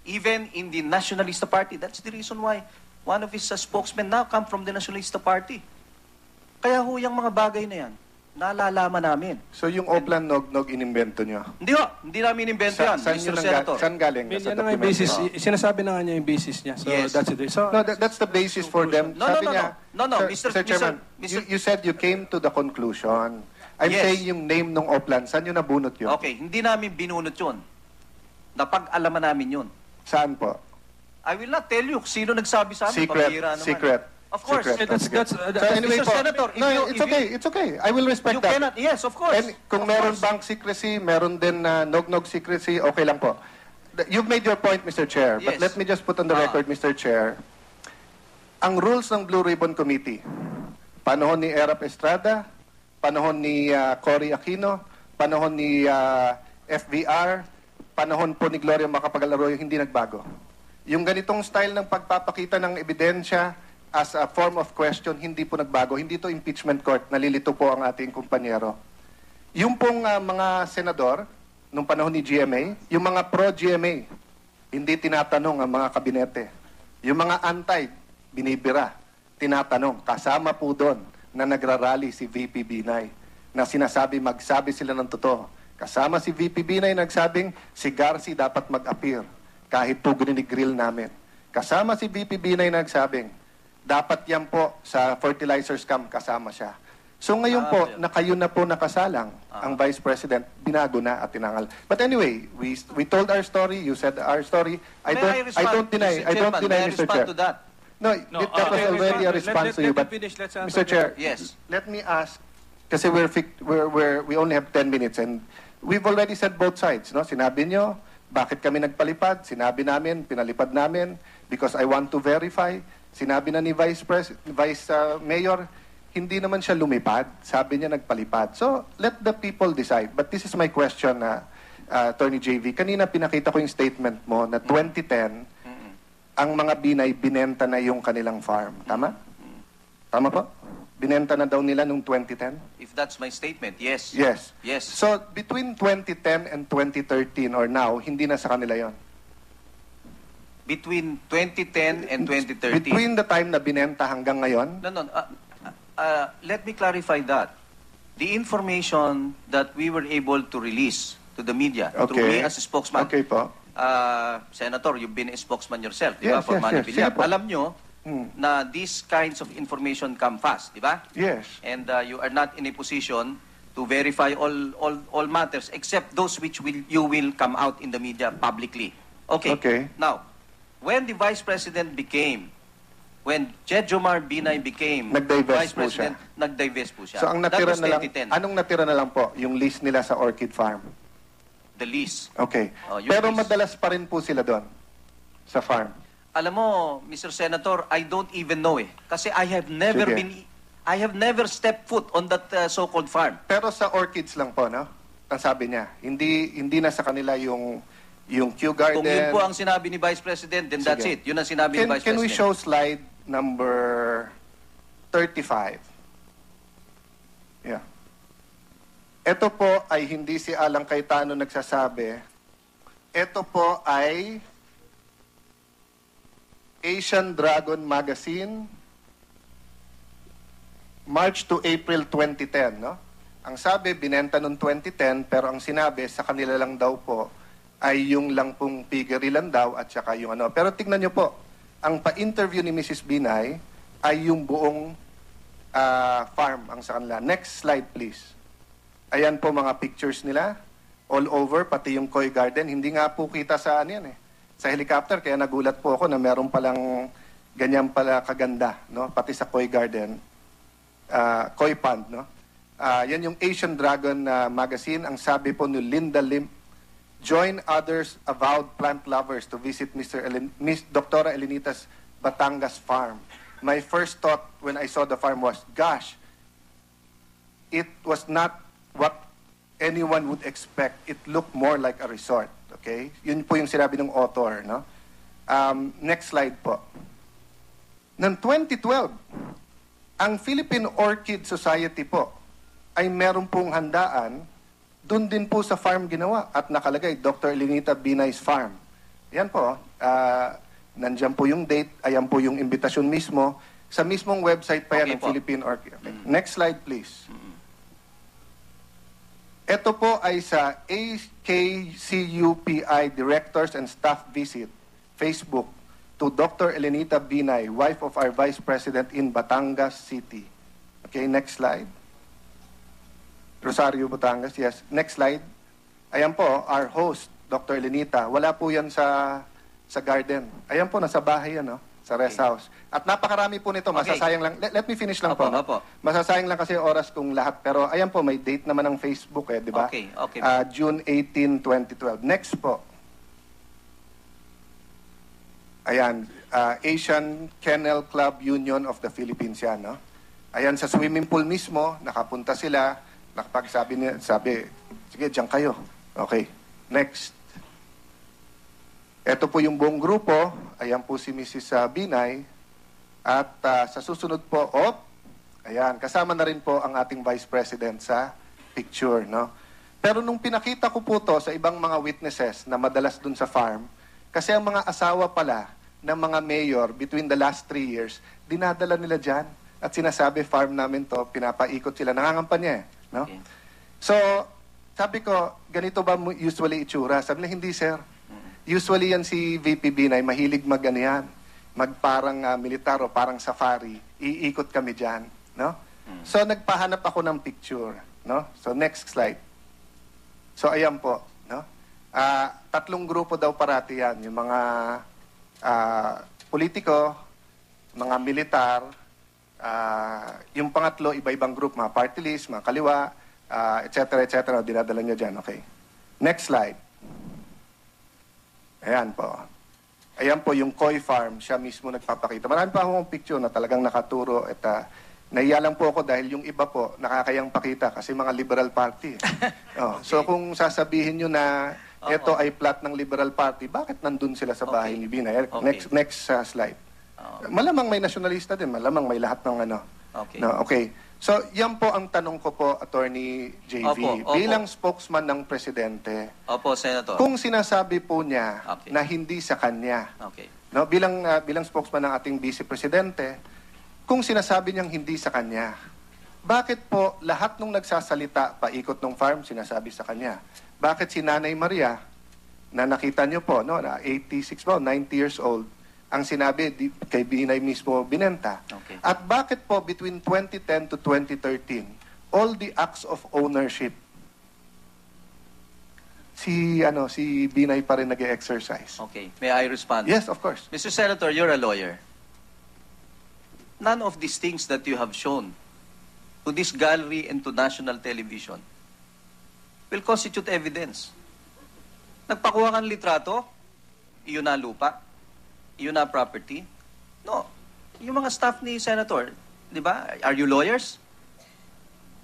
[SPEAKER 8] even in the Nationalista Party. That's the reason why one of his spokesmen now come from the Nationalista Party. Kaya ho, yung mga bagay na yan, nalalaman namin.
[SPEAKER 3] So yung Oplan Nog-Nog inimbento nyo?
[SPEAKER 8] Hindi namin inimbento yan, Mr. Senator.
[SPEAKER 3] Saan galing?
[SPEAKER 6] Yan
[SPEAKER 3] Sa
[SPEAKER 6] na nga yung
[SPEAKER 3] dokumento?
[SPEAKER 6] basis. Sinasabi na nga niya yung basis niya. So
[SPEAKER 8] Yes.
[SPEAKER 6] that's it. So,
[SPEAKER 3] No, that's the basis for them.
[SPEAKER 8] No,
[SPEAKER 3] Sabi
[SPEAKER 8] no, no,
[SPEAKER 3] niya,
[SPEAKER 8] no. No, no,
[SPEAKER 3] Sir
[SPEAKER 8] Mr.
[SPEAKER 3] Chairman,
[SPEAKER 8] Mr.
[SPEAKER 3] You said you came to the conclusion. I'm
[SPEAKER 8] Yes.
[SPEAKER 3] saying yung name ng Oplan, saan yun nabunot yun?
[SPEAKER 8] Okay, hindi namin binunot yun. Napag-alaman namin yun.
[SPEAKER 3] Saan po?
[SPEAKER 8] I will not tell you sino nagsabi sa amin.
[SPEAKER 3] Secret,
[SPEAKER 8] Pambihira naman.
[SPEAKER 3] secret.
[SPEAKER 8] Of course.
[SPEAKER 3] Secret.
[SPEAKER 6] that's
[SPEAKER 3] So anyway
[SPEAKER 8] Mr.
[SPEAKER 3] po,
[SPEAKER 8] Senator, if
[SPEAKER 3] no,
[SPEAKER 8] you-
[SPEAKER 3] it's
[SPEAKER 8] if
[SPEAKER 3] okay, it's okay. I will respect
[SPEAKER 8] You
[SPEAKER 3] that.
[SPEAKER 8] cannot, yes, of course.
[SPEAKER 3] And kung
[SPEAKER 8] Of
[SPEAKER 3] meron
[SPEAKER 8] course.
[SPEAKER 3] bank secrecy, meron din na Nog-Nog secrecy, okay lang po. You've made your point, Mr. Chair. But
[SPEAKER 8] Yes.
[SPEAKER 3] let me just put on the record, Mr. Chair. Ang rules ng Blue Ribbon Committee, panahon ni Erap Estrada, panahon ni Cory Aquino, panahon ni FVR, panahon po ni Gloria Macapagal-Arroyo, hindi nagbago. Yung ganitong style ng pagpapakita ng ebidensya as a form of question, hindi po nagbago. Hindi to impeachment court, nalilito po ang ating kumpanyero. Yung pong mga senador, nung panahon ni GMA, yung mga pro-GMA, hindi tinatanong ang mga kabinete. Yung mga anti, binibira, tinatanong. Kasama po doon na nagrarally si VP Binay, na sinasabi magsabi sila ng totoo. Kasama si VP Binay nagsabing si Garci dapat mag-appear kahit po grill namin. Kasama si VP Binay nagsabing dapat yan po sa fertilizer scam kasama siya. So ngayon po, na kayo na po nakasalang, ang Vice President, binago na at tinangal. But anyway, we told our story, you said our story. I don't deny, Mr. Chair.
[SPEAKER 8] To that?
[SPEAKER 3] No, that was already a response to you. But Mr. Chair,
[SPEAKER 8] Yes.
[SPEAKER 3] let me ask, kasi we only have 10 minutes and we've already said both sides. No? Sinabi nyo, bakit kami nagpalipad? Sinabi namin, pinalipad namin because I want to verify. Sinabi na ni Vice Mayor, hindi naman siya lumipad. Sabi niya nagpalipad. So, let the people decide. But this is my question, Attorney JV. Kanina pinakita ko yung statement mo na 2010, ang mga Binay, binenta na yung kanilang farm. Tama? Tama po? Binenta na daw nila nung 2010?
[SPEAKER 8] If that's my statement, yes.
[SPEAKER 3] Yes.
[SPEAKER 8] Yes.
[SPEAKER 3] So, between 2010 and 2013 or now, hindi na sa kanila yon.
[SPEAKER 8] Between 2010 and 2013.
[SPEAKER 3] Between the time na binenta hanggang ngayon,
[SPEAKER 8] No. Let me clarify that. The information that we were able to release to the media through me as a spokesman.
[SPEAKER 3] Okay po.
[SPEAKER 8] Senator, you've been a spokesman yourself, di ba?
[SPEAKER 3] Yes,
[SPEAKER 8] For
[SPEAKER 3] yes,
[SPEAKER 8] Manny
[SPEAKER 3] yes.
[SPEAKER 8] Villar.
[SPEAKER 3] Sige po.
[SPEAKER 8] Alam nyo na these kinds of information come fast, di ba?
[SPEAKER 3] Yes.
[SPEAKER 8] And you are not in a position to verify all matters except those which you will come out in the media publicly. Okay.
[SPEAKER 3] Okay.
[SPEAKER 8] Now, when the Vice President when Jed Jomar Binay became
[SPEAKER 3] Nag-divest
[SPEAKER 8] Vice
[SPEAKER 3] po siya.
[SPEAKER 8] President, nag-divest po siya.
[SPEAKER 3] So ang
[SPEAKER 8] That
[SPEAKER 3] natira
[SPEAKER 8] was
[SPEAKER 3] na lang,
[SPEAKER 8] 2010.
[SPEAKER 3] anong natira na lang po? Yung lease nila sa Orchid Farm.
[SPEAKER 8] The lease.
[SPEAKER 3] Okay.
[SPEAKER 8] Oh, yung
[SPEAKER 3] Pero
[SPEAKER 8] lease.
[SPEAKER 3] madalas pa rin po sila doon sa farm.
[SPEAKER 8] Alam mo, Mr. Senator, I don't even know kasi I have never
[SPEAKER 3] Sige.
[SPEAKER 8] stepped foot on that so-called farm.
[SPEAKER 3] Pero sa Orchids lang po, no? Ang sabi niya, hindi na sa kanila yung Kew Garden.
[SPEAKER 8] Kung yun po ang sinabi ni Vice President, then that's
[SPEAKER 3] Sige.
[SPEAKER 8] it. Yun ang sinabi ni Vice
[SPEAKER 3] Can we
[SPEAKER 8] President.
[SPEAKER 3] show slide number 35? Yeah. Ito po ay hindi si Alang Cayetano nagsasabi. Ito po ay Asian Dragon Magazine, March to April 2010, no? Ang sabi, binenta noong 2010, pero ang sinabi, sa kanila lang daw po, ay yung lang pong piggery lang daw, at saka yung ano. Pero tignan nyo po, ang pa-interview ni Mrs. Binay, ay yung buong farm ang sa kanila. Next slide, please. Ayan po mga pictures nila, all over, pati yung koi garden. Hindi nga po kita sa ano yan sa helicopter, kaya nagulat po ako na meron palang ganyan pala kaganda, no? Pati sa koi garden. Koi pond, no? Yan yung Asian Dragon magazine. Ang sabi po ni Linda Lim, join others avowed plant lovers to visit Dr. Elenita's Batangas farm. My first thought when I saw the farm was, gosh, it was not what anyone would expect. It looked more like a resort. Okay? Yun po yung sinabi ng author, no? Next slide po. Noong 2012, ang Philippine Orchid Society po ay meron pong handaan, doon din po sa farm ginawa at nakalagay, Dr. Elenita Binay's Farm. Yan po, nandyan po yung date, ayan po yung invitation mismo, sa mismong website pa yan
[SPEAKER 8] Okay
[SPEAKER 3] ng
[SPEAKER 8] po.
[SPEAKER 3] Philippine Orchid. Okay. Next slide, please. Ito po ay sa AKCUPI Directors and Staff Visit, Facebook, to Dr. Elenita Binay, wife of our Vice President in Batangas City. Okay, next slide. Rosario, Batangas, yes. Next slide. Ayan po, our host, Dr. Elenita. Wala po yan sa garden. Ayan po, nasa bahay yan, no? Sa rest house. At napakarami po nito, masasayang lang. Let me finish lang po. No?
[SPEAKER 8] Opo.
[SPEAKER 3] Masasayang lang kasi oras kung lahat. Pero ayan po, may date naman ng Facebook, di ba?
[SPEAKER 8] Okay.
[SPEAKER 3] June 18, 2012. Next po. Ayan, Asian Kennel Club Union of the Philippines yan, no? Ayan, sa swimming pool mismo, nakapunta sila, nakapagsabi niya, sabi, sige, diyan kayo. Okay, next. Ito po yung buong grupo, ayan po si Mrs. Binay, at sa susunod po, ayan, kasama na rin po ang ating Vice President sa picture, no? Pero nung pinakita ko po to sa ibang mga witnesses na madalas dun sa farm, kasi ang mga asawa pala ng mga mayor between the last 3 years, dinadala nila dyan. At sinasabi, farm namin to, pinapaikot sila. Nangangampanya no?
[SPEAKER 8] Okay.
[SPEAKER 3] So, sabi ko, ganito ba usually itsura? Sabi na, hindi sir. Usually yan si VP Binay, mahilig magparang militar o parang safari. Iikot kami dyan. No? So, nagpahanap ako ng picture. No? So, next slide. So, ayan po. No? 3 grupo daw parati yan. Yung mga politiko, mga militar, yung pangatlo, iba-ibang group, mga party list, mga kaliwa, etc. Dinadala niya dyan. Okay. Next slide. Ayan po. Ayan po yung koi farm. Siya mismo nagpapakita. Marami pa akong picture na talagang nakaturo. At nahiya lang po ako dahil yung iba po nakakayang pakita kasi mga liberal party. So kung sasabihin nyo na ito ay plot ng liberal party, bakit nandun sila sa bahay ni Binay? Next slide. Malamang may nasyonalista din. Malamang may lahat ng ano.
[SPEAKER 8] Okay.
[SPEAKER 3] No, okay. So, yan po ang tanong ko po, Attorney JV.
[SPEAKER 8] Opo.
[SPEAKER 3] Bilang spokesman ng Presidente,
[SPEAKER 8] Opo, Senator.
[SPEAKER 3] kung sinasabi po niya
[SPEAKER 8] Okay.
[SPEAKER 3] na hindi sa kanya,
[SPEAKER 8] Okay.
[SPEAKER 3] no, bilang spokesman ng ating Vice Presidente, kung sinasabi niyang hindi sa kanya, bakit po lahat nung nagsasalita paikot ng farm sinasabi sa kanya? Bakit si Nanay Maria, na nakita niyo po, no, na 86 po, 90 years old, ang sinabi kay Binay mismo binenta?
[SPEAKER 8] Okay.
[SPEAKER 3] At bakit po between 2010 to 2013, all the acts of ownership, si Binay pa rin nag-exercise.
[SPEAKER 8] Okay, may I respond?
[SPEAKER 3] Yes, of course.
[SPEAKER 8] Mr. Senator, you're a lawyer. None of these things that you have shown to this gallery and to national television will constitute evidence. Nagpakuha kang litrato, iyon na lupa, iyon na property. No. Yung mga staff ni Senator, di ba? Are you lawyers?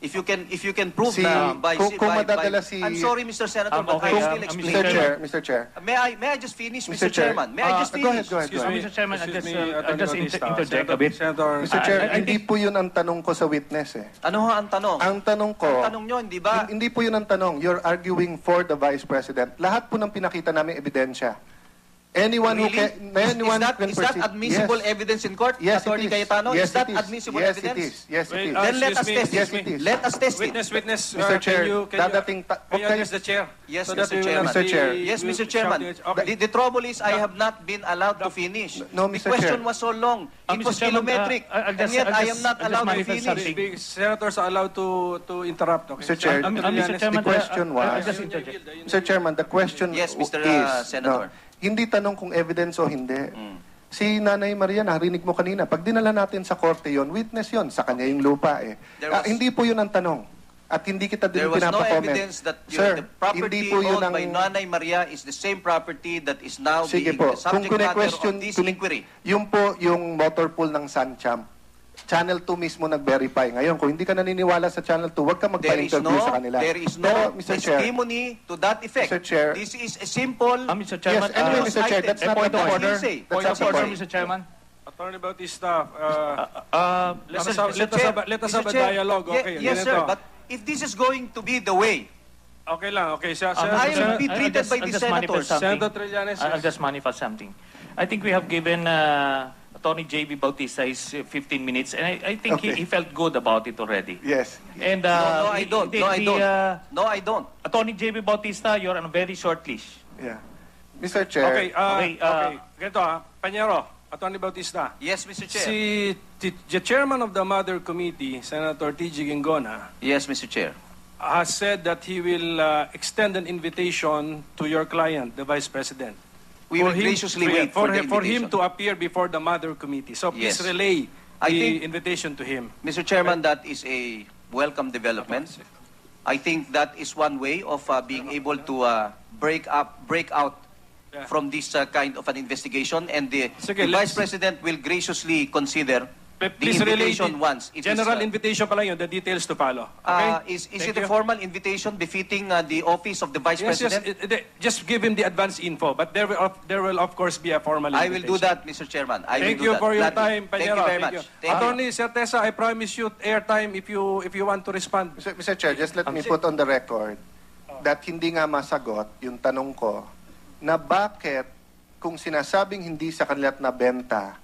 [SPEAKER 8] If you can prove na
[SPEAKER 3] kung madadala si...
[SPEAKER 8] I'm sorry, Mr. Senator, but
[SPEAKER 7] okay,
[SPEAKER 8] I still explain.
[SPEAKER 3] Mr. Chair.
[SPEAKER 8] May I just finish, Mr. Chairman? May I just finish?
[SPEAKER 3] Go ahead.
[SPEAKER 7] Mr. Chairman, I'll just interject a
[SPEAKER 6] Senator,
[SPEAKER 7] bit.
[SPEAKER 6] Senator,
[SPEAKER 3] Mr. Chair, hindi po yun ang tanong ko sa witness eh.
[SPEAKER 8] Ano ha ang tanong?
[SPEAKER 3] Ang tanong ko...
[SPEAKER 8] Ang tanong nyo, hindi ba?
[SPEAKER 3] Hindi po yun ang tanong. You're arguing for the Vice President. Lahat po ng pinakita namin ebidensya. Anyone
[SPEAKER 8] Really?
[SPEAKER 3] can
[SPEAKER 8] Is that
[SPEAKER 3] perceive.
[SPEAKER 8] admissible
[SPEAKER 3] Yes.
[SPEAKER 8] evidence in court,
[SPEAKER 3] Yes,
[SPEAKER 8] Attorney
[SPEAKER 3] it is.
[SPEAKER 8] Cayetano?
[SPEAKER 3] Yes,
[SPEAKER 8] Is that
[SPEAKER 3] it is.
[SPEAKER 8] admissible
[SPEAKER 3] Yes,
[SPEAKER 8] evidence?
[SPEAKER 3] it is. Yes, it
[SPEAKER 6] Wait,
[SPEAKER 3] is.
[SPEAKER 8] Then let
[SPEAKER 6] Excuse
[SPEAKER 8] us
[SPEAKER 6] me,
[SPEAKER 8] test
[SPEAKER 3] Yes,
[SPEAKER 8] it.
[SPEAKER 3] it is.
[SPEAKER 8] Let us test it.
[SPEAKER 6] Witness,
[SPEAKER 3] Mr. Chair,
[SPEAKER 6] can you
[SPEAKER 3] dadating
[SPEAKER 6] address the chair?
[SPEAKER 8] Yes,
[SPEAKER 6] So that
[SPEAKER 8] Mr.
[SPEAKER 6] we will
[SPEAKER 8] Chairman.
[SPEAKER 6] not
[SPEAKER 3] Mr. Chair.
[SPEAKER 6] be-
[SPEAKER 8] Yes,
[SPEAKER 6] we
[SPEAKER 8] Mr.
[SPEAKER 6] will
[SPEAKER 8] Chairman.
[SPEAKER 6] shout it. Okay.
[SPEAKER 8] The trouble is I have not been allowed to finish.
[SPEAKER 3] No,
[SPEAKER 8] The
[SPEAKER 3] Mr.
[SPEAKER 8] question
[SPEAKER 3] Chair.
[SPEAKER 8] was so long. It
[SPEAKER 7] Mr.
[SPEAKER 8] was
[SPEAKER 7] Chairman,
[SPEAKER 8] kilometric.
[SPEAKER 7] I'll
[SPEAKER 8] And
[SPEAKER 7] just-
[SPEAKER 8] yet
[SPEAKER 7] I'll
[SPEAKER 8] I
[SPEAKER 7] just-
[SPEAKER 8] am not
[SPEAKER 7] I'll just
[SPEAKER 8] allowed to
[SPEAKER 7] manifest
[SPEAKER 8] finish.
[SPEAKER 7] something.
[SPEAKER 6] Senators are allowed to interrupt. Okay?
[SPEAKER 3] Mr. Chair,
[SPEAKER 7] Mr. Chairman,
[SPEAKER 3] the question
[SPEAKER 7] I'll
[SPEAKER 3] was...
[SPEAKER 7] just interject.
[SPEAKER 3] Mr. Chairman, the question
[SPEAKER 8] Yes, Mr.
[SPEAKER 3] is...
[SPEAKER 8] Senator.
[SPEAKER 3] hindi tanong kung evidence o hindi. Si Nanay Maria, narinig mo kanina, pag dinala natin sa korte yon, witness yon, sa kanya yung lupa eh. Hindi po yun ang tanong. At hindi kita din
[SPEAKER 8] There was no
[SPEAKER 3] pinapa-comment.
[SPEAKER 8] evidence that
[SPEAKER 3] Sir,
[SPEAKER 8] the property
[SPEAKER 3] hindi po yun
[SPEAKER 8] owned
[SPEAKER 3] ang...
[SPEAKER 8] by Nanay Maria is the same property that is now
[SPEAKER 3] Sige
[SPEAKER 8] being
[SPEAKER 3] po,
[SPEAKER 8] the
[SPEAKER 3] kung
[SPEAKER 8] subject matter
[SPEAKER 3] kune-question,
[SPEAKER 8] of this inquiry.
[SPEAKER 3] yung po yung motor pool ng Sancham, Channel 2 mismo nag-verify. Ngayon, kung hindi ka naniniwala sa Channel 2, huwag ka magpa-interview sa kanila.
[SPEAKER 8] There is
[SPEAKER 3] Pero,
[SPEAKER 8] no
[SPEAKER 3] Mr. Chair,
[SPEAKER 8] testimony to that effect.
[SPEAKER 3] Mr. Chair.
[SPEAKER 8] This is a simple...
[SPEAKER 7] Mr. Chairman,
[SPEAKER 3] Yes, anyway,
[SPEAKER 8] news
[SPEAKER 3] Mr. Chair,
[SPEAKER 8] item.
[SPEAKER 3] that's not
[SPEAKER 7] point
[SPEAKER 3] the
[SPEAKER 7] of
[SPEAKER 3] point.
[SPEAKER 7] order.
[SPEAKER 8] Hearsay.
[SPEAKER 3] That's
[SPEAKER 7] Point
[SPEAKER 3] not
[SPEAKER 7] of
[SPEAKER 3] the
[SPEAKER 7] order,
[SPEAKER 3] point.
[SPEAKER 7] Mr. Chairman.
[SPEAKER 6] Attorney Bautista, let us have a
[SPEAKER 8] Chair,
[SPEAKER 6] dialogue. Okay,
[SPEAKER 8] yes,
[SPEAKER 6] ganito.
[SPEAKER 8] sir. But if this is going to be the way,
[SPEAKER 6] Okay lang, okay.
[SPEAKER 8] I will be treated by the
[SPEAKER 7] I'll just manifest
[SPEAKER 8] senators.
[SPEAKER 7] something.
[SPEAKER 6] Senator Trillanes,
[SPEAKER 7] I'll just manifest something. I think we have given Attorney J.B. Bautista his 15 minutes, and I think
[SPEAKER 3] Okay.
[SPEAKER 7] he felt good about it already.
[SPEAKER 3] Yes.
[SPEAKER 7] And
[SPEAKER 8] No, I don't. No, I don't.
[SPEAKER 7] Attorney J.B. Bautista, you're on a very short leash.
[SPEAKER 3] Yeah. Mr. Chair,
[SPEAKER 6] okay,
[SPEAKER 7] Okay,
[SPEAKER 6] ganito Panyero, Attorney Bautista.
[SPEAKER 8] Yes, Mr. Chair.
[SPEAKER 6] The chairman of the Mother Committee, Senator T.G. Gingona,
[SPEAKER 8] Yes, Mr. Chair.
[SPEAKER 6] has said that he will extend an invitation to your client, the Vice President.
[SPEAKER 8] We will graciously wait for the
[SPEAKER 6] for him
[SPEAKER 8] invitation.
[SPEAKER 6] to appear before the Mother Committee. So please
[SPEAKER 8] Yes.
[SPEAKER 6] relay
[SPEAKER 8] I
[SPEAKER 6] the
[SPEAKER 8] think-
[SPEAKER 6] invitation to him.
[SPEAKER 8] Mr. Chairman, that is a welcome development. I think that is one way of being able to break out
[SPEAKER 6] Yeah.
[SPEAKER 8] from this kind of an investigation, and the
[SPEAKER 6] Sige,
[SPEAKER 8] Vice
[SPEAKER 6] let's-
[SPEAKER 8] President will graciously consider the
[SPEAKER 6] Please relay
[SPEAKER 8] invitation once. It is,
[SPEAKER 6] general invitation pa lang yun, the details to follow. Okay?
[SPEAKER 8] Is
[SPEAKER 6] Thank
[SPEAKER 8] it a
[SPEAKER 6] you.
[SPEAKER 8] formal invitation befitting the office of the Vice
[SPEAKER 6] Yes,
[SPEAKER 8] President?
[SPEAKER 6] just give him the advance info, but there will of course be a formal
[SPEAKER 8] I will
[SPEAKER 6] invitation.
[SPEAKER 8] do that, Mr. Chairman. I
[SPEAKER 6] Thank
[SPEAKER 8] will do
[SPEAKER 6] you
[SPEAKER 8] that.
[SPEAKER 6] for your
[SPEAKER 8] Gladly.
[SPEAKER 6] time, Panyero.
[SPEAKER 8] Thank you very much. Thank you.
[SPEAKER 6] Attorney Certeza, I promise you airtime if you want to respond.
[SPEAKER 3] Mr. Chair, just let me put on the record that hindi nga masagot yung tanong ko na bakit kung sinasabing hindi sa kanila't nabenta,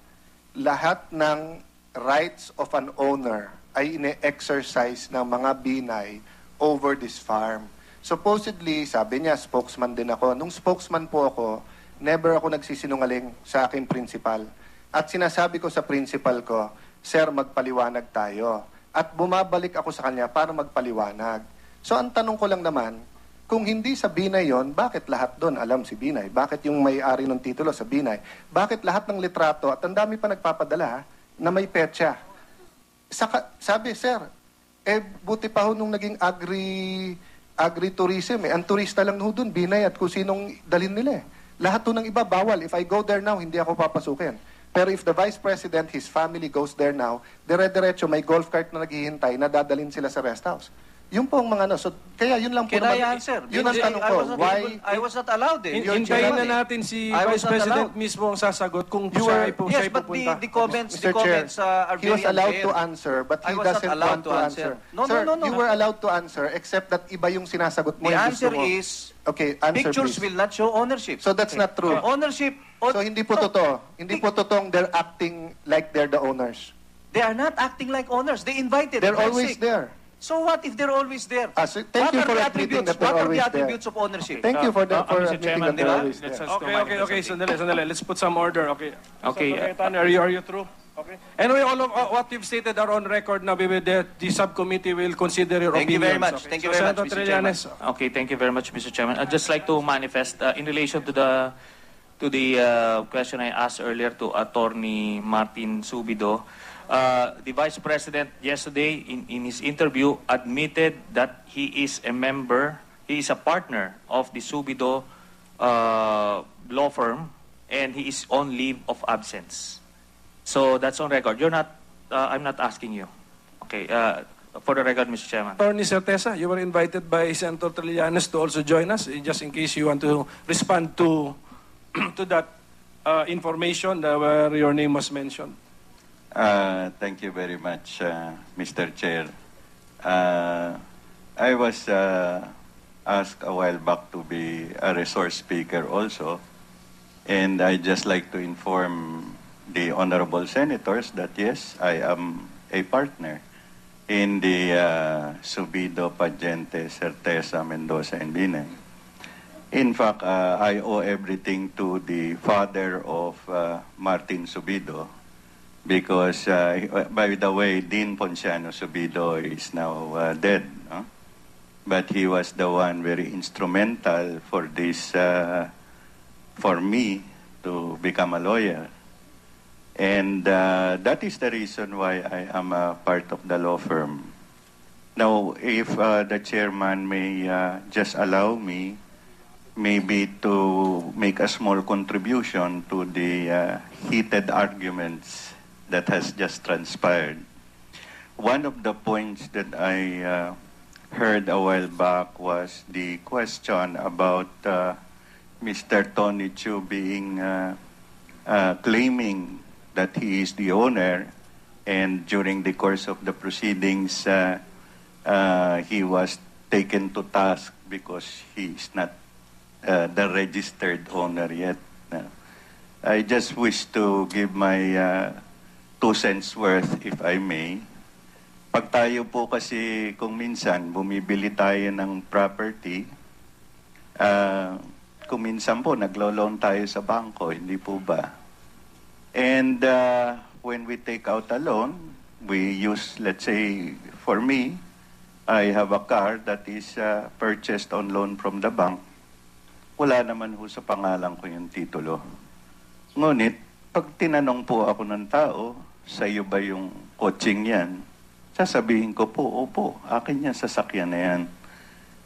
[SPEAKER 3] lahat ng rights of an owner ay ine-exercise ng mga Binay over this farm. Supposedly, sabi niya, spokesman din ako. Nung spokesman po ako, never ako nagsisinungaling sa aking principal. At sinasabi ko sa principal ko, Sir, magpaliwanag tayo. At bumabalik ako sa kanya para magpaliwanag. So ang tanong ko lang naman, kung hindi sa Binay yon, bakit lahat doon alam si Binay? Bakit yung may-ari ng titulo sa Binay? Bakit lahat ng litrato, at ang dami pa nagpapadala, na may petsa? Sabi, Sir, buti pa ho nung naging agri-tourism. Ang turista lang ho doon, Binay at kung sinong dalhin nila. Lahat to ng iba, bawal. If I go there now, hindi ako papasukin. Pero if the Vice President, his family goes there now, dire-diretso may golf cart na naghihintay na dadalhin sila sa rest house. Yun po ang mga so, kaya yun lang po
[SPEAKER 8] Can I answer?
[SPEAKER 3] Yun ang tanong ko.
[SPEAKER 8] I was not allowed.
[SPEAKER 6] Hintayin na natin si
[SPEAKER 8] I
[SPEAKER 6] Vice
[SPEAKER 8] was not
[SPEAKER 6] President
[SPEAKER 8] allowed.
[SPEAKER 6] mismo ang sasagot kung
[SPEAKER 3] You
[SPEAKER 6] siya
[SPEAKER 3] were-
[SPEAKER 6] ay
[SPEAKER 8] Yes,
[SPEAKER 6] siya ay
[SPEAKER 8] but
[SPEAKER 6] pupunta.
[SPEAKER 8] the comments
[SPEAKER 3] Mr. Chair,
[SPEAKER 8] are
[SPEAKER 3] he was
[SPEAKER 8] very
[SPEAKER 3] allowed
[SPEAKER 8] unfair.
[SPEAKER 3] to answer, but
[SPEAKER 8] I
[SPEAKER 3] he
[SPEAKER 8] was not
[SPEAKER 3] doesn't
[SPEAKER 8] allowed
[SPEAKER 3] want to
[SPEAKER 8] to
[SPEAKER 3] answer.
[SPEAKER 8] answer. No,
[SPEAKER 3] Sir,
[SPEAKER 8] no,
[SPEAKER 3] you were allowed to answer, except that iba yung sinasagot mo.
[SPEAKER 8] The
[SPEAKER 3] yung
[SPEAKER 8] answer
[SPEAKER 3] gusto mo.
[SPEAKER 8] is,
[SPEAKER 3] Okay, answer
[SPEAKER 8] pictures
[SPEAKER 3] please.
[SPEAKER 8] will not show ownership.
[SPEAKER 3] So that's not true.
[SPEAKER 8] Ownership.
[SPEAKER 3] So hindi po totoo. Hindi po totoong they're acting like they're the owners.
[SPEAKER 8] They are not acting like owners. They invited.
[SPEAKER 3] They're
[SPEAKER 8] for
[SPEAKER 3] always
[SPEAKER 8] sake.
[SPEAKER 3] there.
[SPEAKER 8] So what if they're always there?
[SPEAKER 3] So thank you for admitting that they're
[SPEAKER 8] What are the
[SPEAKER 3] always there.
[SPEAKER 8] attributes of ownership?
[SPEAKER 3] Thank you for
[SPEAKER 7] Mr.
[SPEAKER 3] admitting
[SPEAKER 7] Chairman,
[SPEAKER 3] that they're always
[SPEAKER 7] let's
[SPEAKER 3] there.
[SPEAKER 7] just
[SPEAKER 6] Okay. Sandali. Let's put some order. Okay.
[SPEAKER 7] Okay,
[SPEAKER 6] Senator Cayetano, are you through? Okay. Anyway, all of what you've stated are on record now. The subcommittee will consider your
[SPEAKER 8] Thank you
[SPEAKER 6] opinions.
[SPEAKER 8] very much.
[SPEAKER 6] Okay.
[SPEAKER 8] Thank you
[SPEAKER 6] So,
[SPEAKER 8] very much,
[SPEAKER 6] Senator
[SPEAKER 8] Mr. Chairman.
[SPEAKER 6] Trillanes,
[SPEAKER 7] Okay, thank you very much, Mr. Chairman. I'd just like to manifest in relation to the question I asked earlier to Attorney Martin Subido. The Vice President yesterday in his interview admitted that he is a partner of the Subido law firm, and he is on leave of absence. So that's on record. I'm not asking you. Okay, for the record, Mr. Chairman.
[SPEAKER 6] Attorney Certeza, you were invited by Senator Trillanes to also join us, just in case you want to respond to that information where your name was mentioned.
[SPEAKER 10] Thank you very much, Mr. Chair. I was asked a while back to be a resource speaker also, and I just like to inform the honorable senators that yes, I am a partner in the Subido, Pagente, Certeza, Mendoza, and Binay. In fact, I owe everything to the father of Martin Subido, because, by the way, Dean Ponciano Subido is now dead. No? But he was the one very instrumental for this, for me to become a lawyer. And that is the reason why I am a part of the law firm. Now, if the chairman may just allow me maybe to make a small contribution to the heated arguments that has just transpired. One of the points that I heard a while back was the question about Mr. Tony Chu being claiming that he is the owner, and during the course of the proceedings, he was taken to task because he is not the registered owner yet. I just wish to give my 2 cents worth, if I may. Pag tayo po kasi kung minsan bumibili tayo ng property, kung minsan po naglo-loan tayo sa bangko, hindi po ba? And when we take out a loan, we use, let's say, for me, I have a car that is purchased on loan from the bank. Wala naman ho sa pangalan ko yung titulo. Ngunit, pag tinanong po ako ng tao, sa iyo ba yung coaching yan? Sasabihin ko po, opo, akin yan, sasakyan na yan.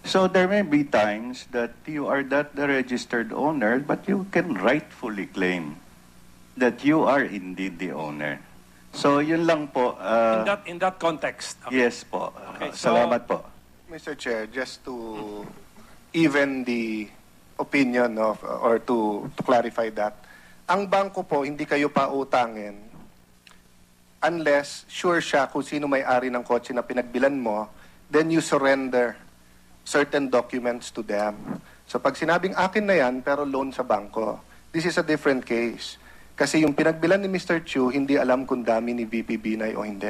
[SPEAKER 10] So there may be times that you are not the registered owner, but you can rightfully claim that you are indeed the owner. So yun lang po.
[SPEAKER 6] In that context. Okay.
[SPEAKER 10] Yes po.
[SPEAKER 6] Okay, so,
[SPEAKER 10] salamat po.
[SPEAKER 3] Mr. Chair, just to even the opinion of, or to clarify that, ang bangko po, hindi kayo pa utangin unless sure siya kung sino may-ari ng kotse na pinagbilan mo, then you surrender certain documents to them. So pag sinabing akin na yan, pero loan sa bangko, this is a different case. Kasi yung pinagbilan ni Mr. Chu, hindi alam kung dami ni VP Binay o hindi.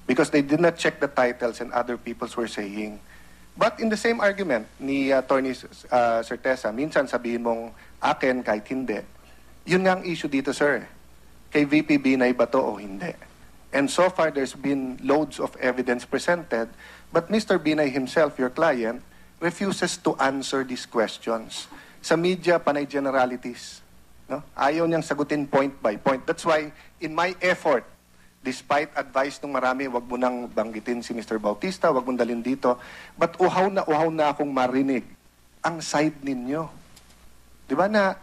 [SPEAKER 3] Because they did not check the titles and other peoples were saying. But in the same argument ni Attorney Certeza, minsan sabihin mong akin kahit hindi. Yun nga ang issue dito, sir. Kay VP Binay ba to o hindi? And so far, there's been loads of evidence presented, but Mr. Binay himself, your client, refuses to answer these questions. Sa media, panay generalities. No? Ayaw niyang sagutin point by point. That's why, in my effort, despite advice ng marami, wag mo nang banggitin si Mr. Bautista, wag mong dalhin dito, but uhaw na akong marinig ang side ninyo. Di ba na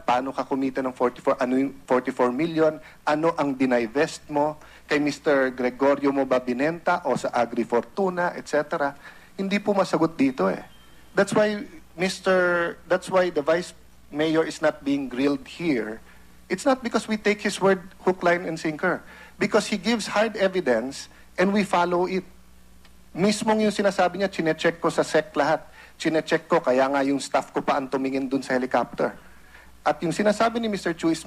[SPEAKER 3] paano ka kumita ng 44, ano yung 44 million, ano ang dinivest mo, kay Mr. Gregorio mo ba binenta o sa Agri Fortuna, etc. Hindi po masagot dito eh. That's why the Vice Mayor is not being grilled here. It's not because we take his word hook, line, and sinker. Because he gives hard evidence and we follow it. Mismong yung sinasabi niya, chinecheck ko sa SEC lahat. Chinecheck ko, kaya nga yung staff ko pa ang tumingin dun sa helicopter. At yung sinasabi ni Mr. Chu is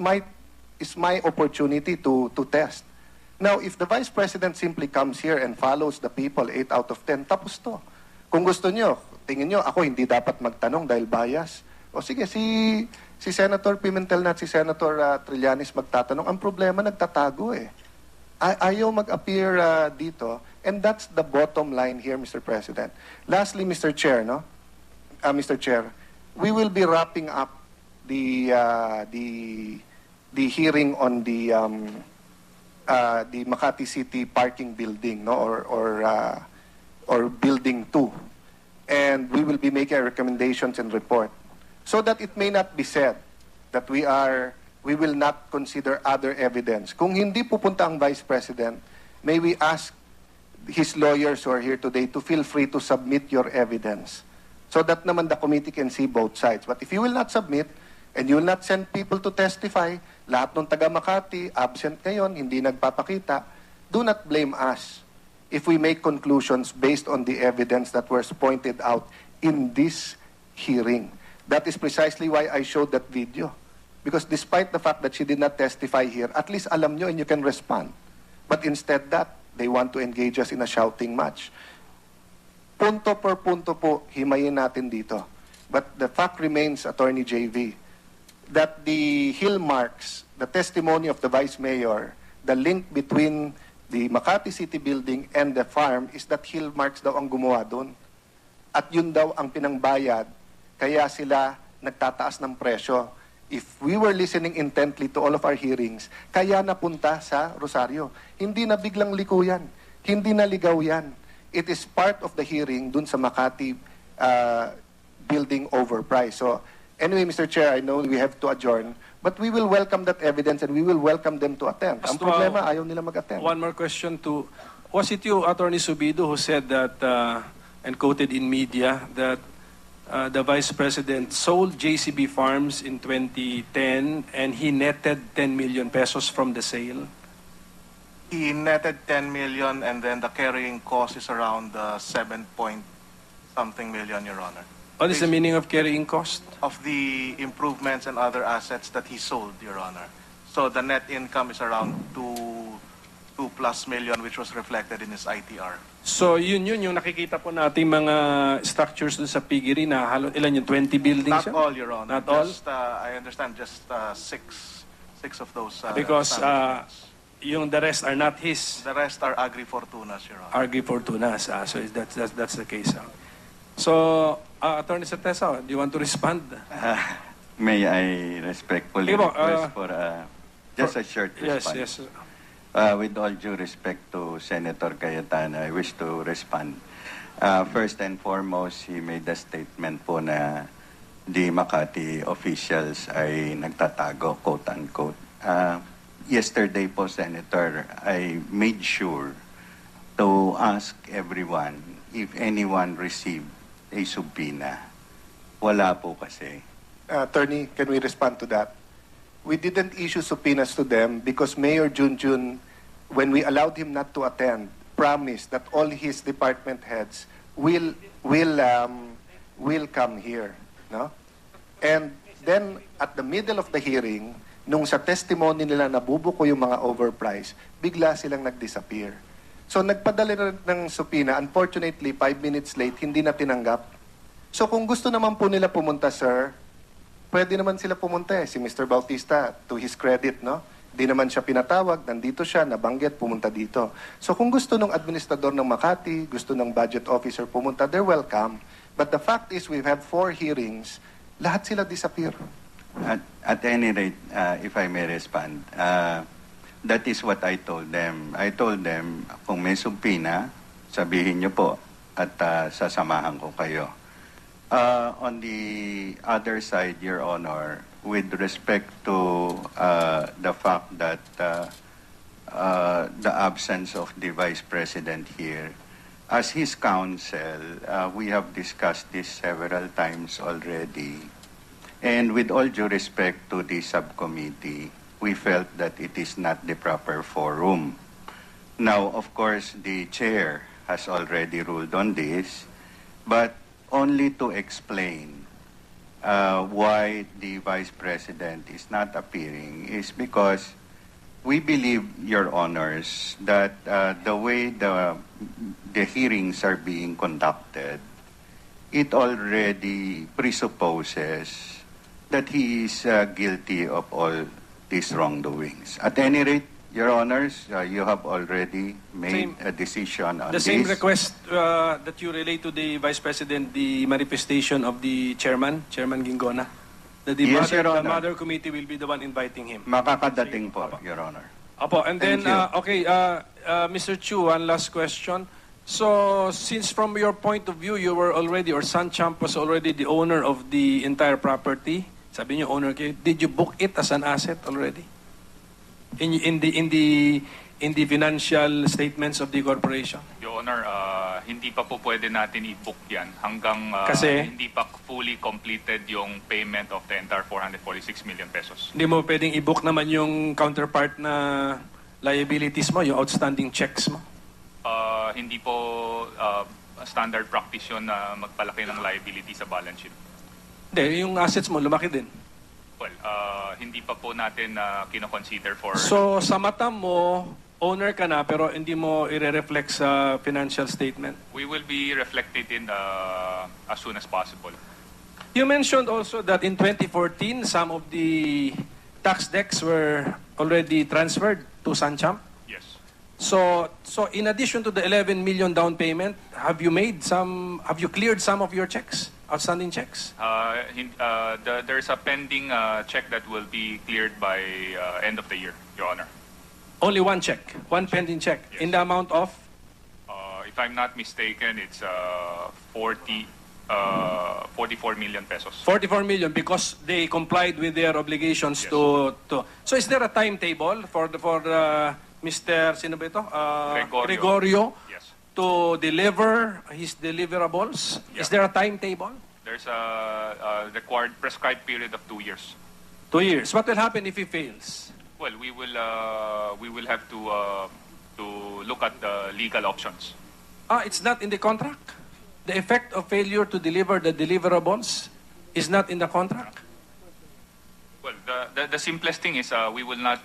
[SPEAKER 3] my opportunity to test. Now, if the Vice President simply comes here and follows the people 8 out of 10, tapos to. Kung gusto nyo, tingin nyo, ako hindi dapat magtanong dahil bias. O sige, si Senator Pimentel at si Senator Trillanes magtatanong. Ang problema, nagtatago eh. Ayaw mag-appear dito. And that's the bottom line here, Mr. President. Lastly, Mr. Chair, no? Mr. Chair, we will be wrapping up the hearing on the Makati City parking building, no, or building 2, and we will be making recommendations and report, so that it may not be said that we will not consider other evidence. Kung hindi pupunta ang Vice President, may we ask his lawyers who are here today to feel free to submit your evidence, so that naman the committee can see both sides. But if you will not submit, and you will not send people to testify, lahat ng taga Makati, absent ngayon, hindi nagpapakita, do not blame us if we make conclusions based on the evidence that was pointed out in this hearing. That is precisely why I showed that video. Because despite the fact that she did not testify here, at least alam nyo and you can respond. But instead that, they want to engage us in a shouting match. Punto per punto po, himayin natin dito. But the fact remains, Attorney JV, that the hill marks, the testimony of the Vice Mayor, the link between the Makati City building and the farm is that hill marks daw ang gumawa doon. At yun daw ang pinangbayad, kaya sila nagtataas ng presyo. If we were listening intently to all of our hearings, kaya napunta sa Rosario. Hindi na biglang liko yan. Hindi na ligaw yan. It is part of the hearing dun sa Makati building overprice. So, anyway, Mr. Chair, I know we have to adjourn, but we will welcome that evidence and we will welcome them to attend. Ang problema, ayaw nila mag-attend.
[SPEAKER 6] One more question to, was it you, Attorney Subido, who said that, and quoted in media, that the Vice President sold JCB Farms in 2010 and he netted 10 million pesos from the sale?
[SPEAKER 5] He netted 10 million and then the carrying cost is around 7-point-something million, Your Honor.
[SPEAKER 6] What is the meaning of carrying cost?
[SPEAKER 5] Of the improvements and other assets that he sold, Your Honor. So the net income is around 2+ million, which was reflected in his ITR.
[SPEAKER 6] So yun yung nakikita po natin mga structures doon sa piggery na ilan yung 20 buildings?
[SPEAKER 5] Not all, Your Honor.
[SPEAKER 6] Not all?
[SPEAKER 5] Just, I understand, just six of those.
[SPEAKER 6] Because yung the rest are not his.
[SPEAKER 5] The rest are Agri Fortunas, Your Honor.
[SPEAKER 6] Agri Fortunas. So that's the case. So, Attorney Certeza, do you want to respond?
[SPEAKER 10] May I respectfully request for just a short response?
[SPEAKER 6] Yes.
[SPEAKER 10] With all due respect to Senator Cayetano, I wish to respond. First and foremost, he made a statement po na the Makati officials ay nagtatago, quote-unquote. Yesterday po, Senator, I made sure to ask everyone if anyone received a subpoena. Wala po kasi.
[SPEAKER 3] Attorney, can we respond to that? We didn't issue subpoenas to them because Mayor Junjun, when we allowed him not to attend, promised that all his department heads will come here, no? And then at the middle of the hearing, nung sa testimony nila nabubuko yung mga overprice, bigla silang nag-disappear. So nagpadala ng subpoena, unfortunately 5 minutes late, hindi na tinanggap. So kung gusto naman po nila pumunta, sir, pwede naman sila pumunta eh. Si Mr. Bautista, to his credit, no? Di naman siya pinatawag, nandito siya, nabanggit, pumunta dito. So kung gusto ng administrador ng Makati, gusto ng budget officer pumunta, they're welcome. But the fact is, we have 4 hearings, lahat sila disappear.
[SPEAKER 10] At any rate, if I may respond, that is what I told them. I told them, kung may subpoena, sabihin niyo po at sasamahan ko kayo. On the other side, Your Honor, with respect to the fact that the absence of the Vice President here, as his counsel, we have discussed this several times already. And with all due respect to the subcommittee, we felt that it is not the proper forum. Now, of course, the chair has already ruled on this, but only to explain why the Vice President is not appearing is because we believe, Your Honors, that the way the hearings are being conducted, it already presupposes that he is guilty of all these wrongdoings. At any rate, Your Honors, you have already made a decision on
[SPEAKER 6] The
[SPEAKER 10] this.
[SPEAKER 6] same request that you relay to the Vice President, the manifestation of the Chairman Gingona, that the,
[SPEAKER 10] Yes, Your
[SPEAKER 6] the
[SPEAKER 10] Honor.
[SPEAKER 6] Mother Committee will be the one inviting him.
[SPEAKER 10] Makakadating po, Your Honor.
[SPEAKER 6] Apo, and then,
[SPEAKER 10] Thank you.
[SPEAKER 6] Mr. Chu, one last question. So, since from your point of view, you were already, or Sanchamp was already the owner of the entire property, sabi niyo owner kayo, did you book it as an asset already? In the financial statements of the corporation?
[SPEAKER 4] Your Honor, hindi pa po pwede natin i-book yan hanggang
[SPEAKER 6] Kasi?
[SPEAKER 4] hindi pa fully completed yung payment of the entire 446 million pesos.
[SPEAKER 6] Hindi mo pwedeng i-book naman yung counterpart na liabilities mo, yung outstanding checks mo?
[SPEAKER 4] Hindi po standard practice yun na magpalaki ng liability sa balance sheet.
[SPEAKER 6] Hindi, yung assets mo lumaki din.
[SPEAKER 4] Well, hindi pa po natin kino-consider for...
[SPEAKER 6] So, sa mata mo, owner ka na pero hindi mo i-reflect sa financial statement.
[SPEAKER 4] We will be reflected in as soon as possible.
[SPEAKER 6] You mentioned also that in 2014, some of the tax decks were already transferred to Sanchamp.
[SPEAKER 4] Yes.
[SPEAKER 6] So in addition to the 11 million down payment, have you cleared some of your checks, outstanding checks?
[SPEAKER 4] There's a pending check that will be cleared by end of the year, Your Honor.
[SPEAKER 6] Only one check, one pending check,
[SPEAKER 4] Yes.
[SPEAKER 6] in the amount of?
[SPEAKER 4] If I'm not mistaken, it's 44 million pesos.
[SPEAKER 6] 44 million because they complied with their obligations
[SPEAKER 4] Yes.
[SPEAKER 6] to. So is there a timetable for Mr. Sino ba ito? Gregorio
[SPEAKER 4] Yes.
[SPEAKER 6] to deliver his deliverables?
[SPEAKER 4] Yeah.
[SPEAKER 6] Is there a timetable?
[SPEAKER 4] There's a required prescribed period of 2 years.
[SPEAKER 6] 2 years. What will happen if he fails?
[SPEAKER 4] Well, we will have to look at the legal options.
[SPEAKER 6] It's not in the contract. The effect of failure to deliver the deliverables is not in the contract.
[SPEAKER 4] Well, the simplest thing is we will not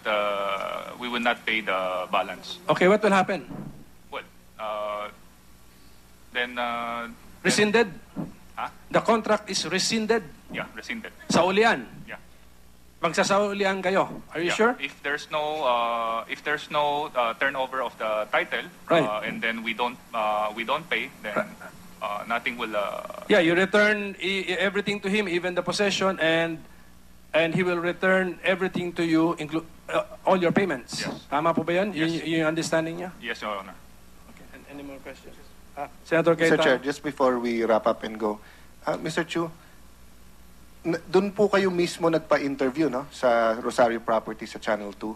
[SPEAKER 4] pay the balance.
[SPEAKER 6] Okay, what will happen?
[SPEAKER 4] Well, then
[SPEAKER 6] Rescinded.
[SPEAKER 4] Huh?
[SPEAKER 6] The contract is rescinded.
[SPEAKER 4] Yeah, rescinded.
[SPEAKER 6] Sa ulian.
[SPEAKER 4] Yeah.
[SPEAKER 6] Magsasaulian kayo. Are you
[SPEAKER 4] Yeah.
[SPEAKER 6] sure?
[SPEAKER 4] If there's no turnover of the title,
[SPEAKER 6] Right.
[SPEAKER 4] and then we don't pay, then nothing will.
[SPEAKER 6] Yeah, you return everything to him, even the possession, and he will return everything to you, all your payments.
[SPEAKER 4] Yes.
[SPEAKER 6] Tama po ba yan?
[SPEAKER 4] Yes.
[SPEAKER 6] Yung understanding niya?
[SPEAKER 4] Yes, Your Honor.
[SPEAKER 6] Okay. Any more questions? Senator
[SPEAKER 3] Mr.
[SPEAKER 6] Cayetano.
[SPEAKER 3] Chair, just before we wrap up and go, Mr. Chu, doon po kayo mismo nagpa-interview, no, sa Rosario Property sa Channel 2.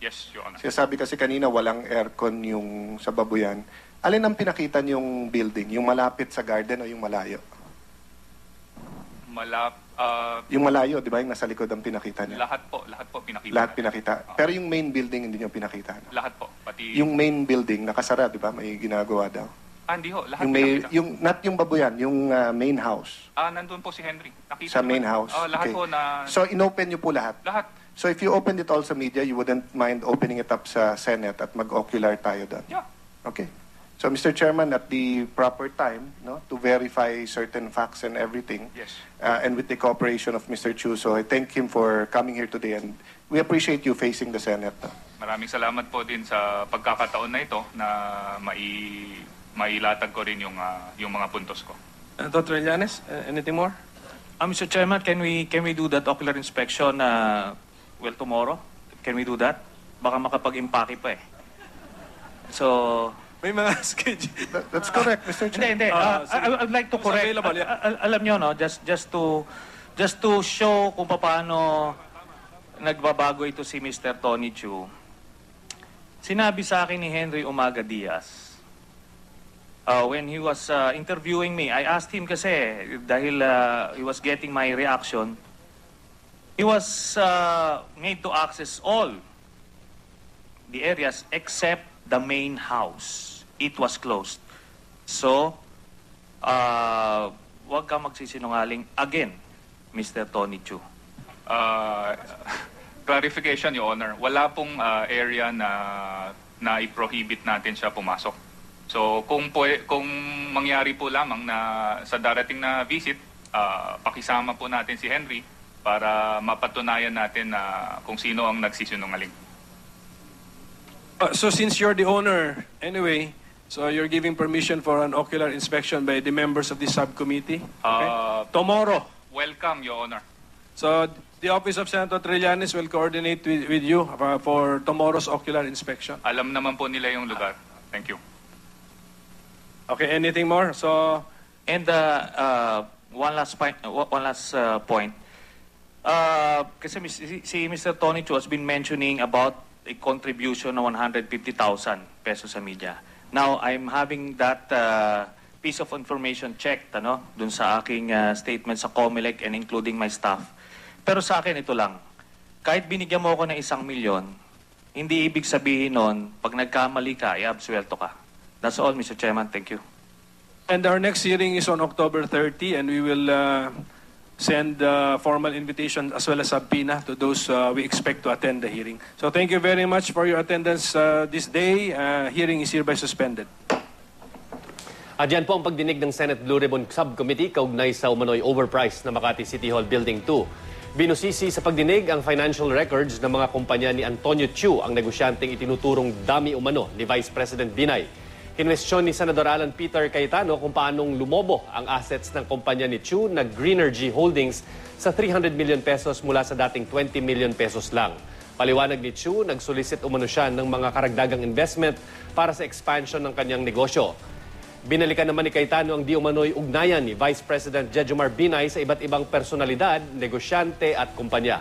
[SPEAKER 4] Yes, Your Honor.
[SPEAKER 3] Sabi kasi kanina walang aircon yung sa Babuyan. Alin ang pinakita niyong building? Yung malapit sa garden o yung malayo? Yung malayo, di ba? Yung nasa likod ang pinakita niya.
[SPEAKER 4] Lahat po pinakita.
[SPEAKER 3] Lahat pinakita. Pero yung main building hindi niyo pinakita. No?
[SPEAKER 4] Lahat po, pati
[SPEAKER 3] Yung main building nakasara, di ba? May ginagawa daw.
[SPEAKER 4] hindi ho, lahat
[SPEAKER 3] Yung
[SPEAKER 4] pinakita.
[SPEAKER 3] not yung Babuyan, yung main house.
[SPEAKER 4] Nandun po si Henry. Nakita
[SPEAKER 3] Sa
[SPEAKER 4] naman.
[SPEAKER 3] main house.
[SPEAKER 4] Lahat
[SPEAKER 3] Okay.
[SPEAKER 4] po na
[SPEAKER 3] So inopen niyo po lahat.
[SPEAKER 4] lahat.
[SPEAKER 3] So if you opened it all sa media, you wouldn't mind opening it up sa Senate at mag-ocular tayo doon?
[SPEAKER 4] Yeah.
[SPEAKER 3] Okay. So Mr. Chairman, at the proper time, no, to verify certain facts and everything,
[SPEAKER 4] Yes.
[SPEAKER 3] and with the cooperation of Mr. Chu, so I thank him for coming here today and we appreciate you facing the Senate. No?
[SPEAKER 4] Maraming salamat po din sa pagkakataon na ito na mailatag ko rin yung mga puntos ko.
[SPEAKER 6] Senator Trillanes, anything more?
[SPEAKER 7] Mr. Chairman, can we do that ocular inspection tomorrow? Can we do that? Baka makapag-impake pa eh. So,
[SPEAKER 6] May mga schedule.
[SPEAKER 3] That's correct, Mr. Chair.
[SPEAKER 7] hindi. I'd like to
[SPEAKER 6] It's
[SPEAKER 7] correct.
[SPEAKER 6] available, yeah.
[SPEAKER 7] Alam nyo, no, just to show kung paano nagbabago ito si Mr. Tony Chu. Sinabi sa akin ni Henry Umaga Diaz, when he was interviewing me, I asked him kasi, dahil he was getting my reaction, he was made to access all the areas except the main house. It was closed. So, wag ka magsisinungaling again, Mr. Tony Chu.
[SPEAKER 4] Clarification, Your Honor. Wala pong area na i-prohibit natin siya pumasok. So, kung mangyari po lamang na sa darating na visit, pakisama po natin si Henry para mapatunayan natin na kung sino ang nagsisinungaling.
[SPEAKER 6] So since you're the owner, anyway, so you're giving permission for an ocular inspection by the members of the subcommittee? Okay? Tomorrow.
[SPEAKER 4] Welcome, Your Honor.
[SPEAKER 6] So the Office of Senator Trillanes will coordinate with you for tomorrow's ocular inspection.
[SPEAKER 4] Alam naman po nila yung lugar. Thank you.
[SPEAKER 6] Okay, anything more? So,
[SPEAKER 7] And one last point. Kasi si Mr. Tony Chu has been mentioning about a contribution of 150,000 pesos sa media. Now, I'm having that piece of information checked dun sa aking statement sa COMELEC and including my staff. Pero sa akin, ito lang. Kahit binigyan mo ako ng 1 milyon, hindi ibig sabihin nun, pag nagkamali ka, i-absuelto ka. That's all, Mr. Chairman. Thank you.
[SPEAKER 6] and our next hearing is on October 30, and we will send formal invitation as well as subpoena to those we expect to attend the hearing. So thank you very much for your attendance this day. Hearing is hereby suspended.
[SPEAKER 1] At yan po ang pagdinig ng Senate Blue Ribbon Subcommittee kaugnay sa umano'y overpriced na Makati City Hall Building 2. Binusisi sa pagdinig ang financial records ng mga kumpanya ni Antonio Chiu, ang negosyanteng itinuturong dami umano ni Vice President Binay. Kinwestiyon ni Senador Alan Peter Cayetano kung paanong lumobo ang assets ng kumpanya ni Chiu na Greenergy Holdings sa 300 million pesos mula sa dating 20 million pesos lang. Paliwanag ni Chiu, nagsolicit umano siya ng mga karagdagang investment para sa expansion ng kanyang negosyo. Binalikan naman ni Cayetano ang di umano'y ugnayan ni Vice President Jejomar Binay sa iba't ibang personalidad, negosyante at kumpanya.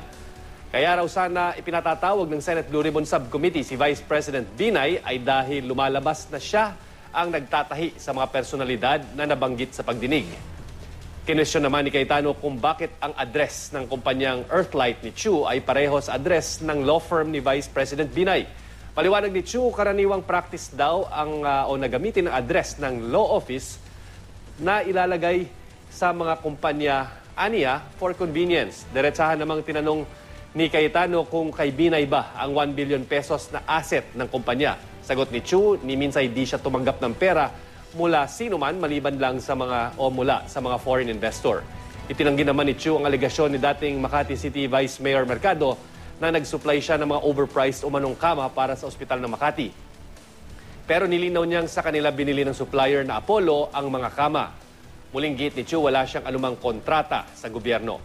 [SPEAKER 1] Kaya raw sana ipinatatawag ng Senate Blue Ribbon Subcommittee si Vice President Binay ay dahil lumalabas na siya ang nagtatahi sa mga personalidad na nabanggit sa pagdinig. Kinwestiyon naman ni Cayetano kung bakit ang address ng kumpanyang Earthlight ni Chiu ay pareho sa address ng law firm ni Vice President Binay. Paliwanag ni Chiu, karaniwang practice daw o nagamitin ang address ng law office na ilalagay sa mga kumpanya aniya for convenience. Diretsahan namang tinanong ni Cayetano kung kay Binay ba ang 1 billion pesos na asset ng kumpanya. Sagot ni Chiu, ni minsay di siya tumanggap ng pera mula sino man maliban lang sa mula sa mga foreign investor. Itinanggi naman ni Chiu ang alegasyon ni dating Makati City Vice Mayor Mercado na nag-supply siya ng mga overpriced umanong kama para sa ospital ng Makati. Pero nilinaw niyang sa kanila binili ng supplier na Apollo ang mga kama. Muling giit ni Chiu, wala siyang anumang kontrata sa gobyerno.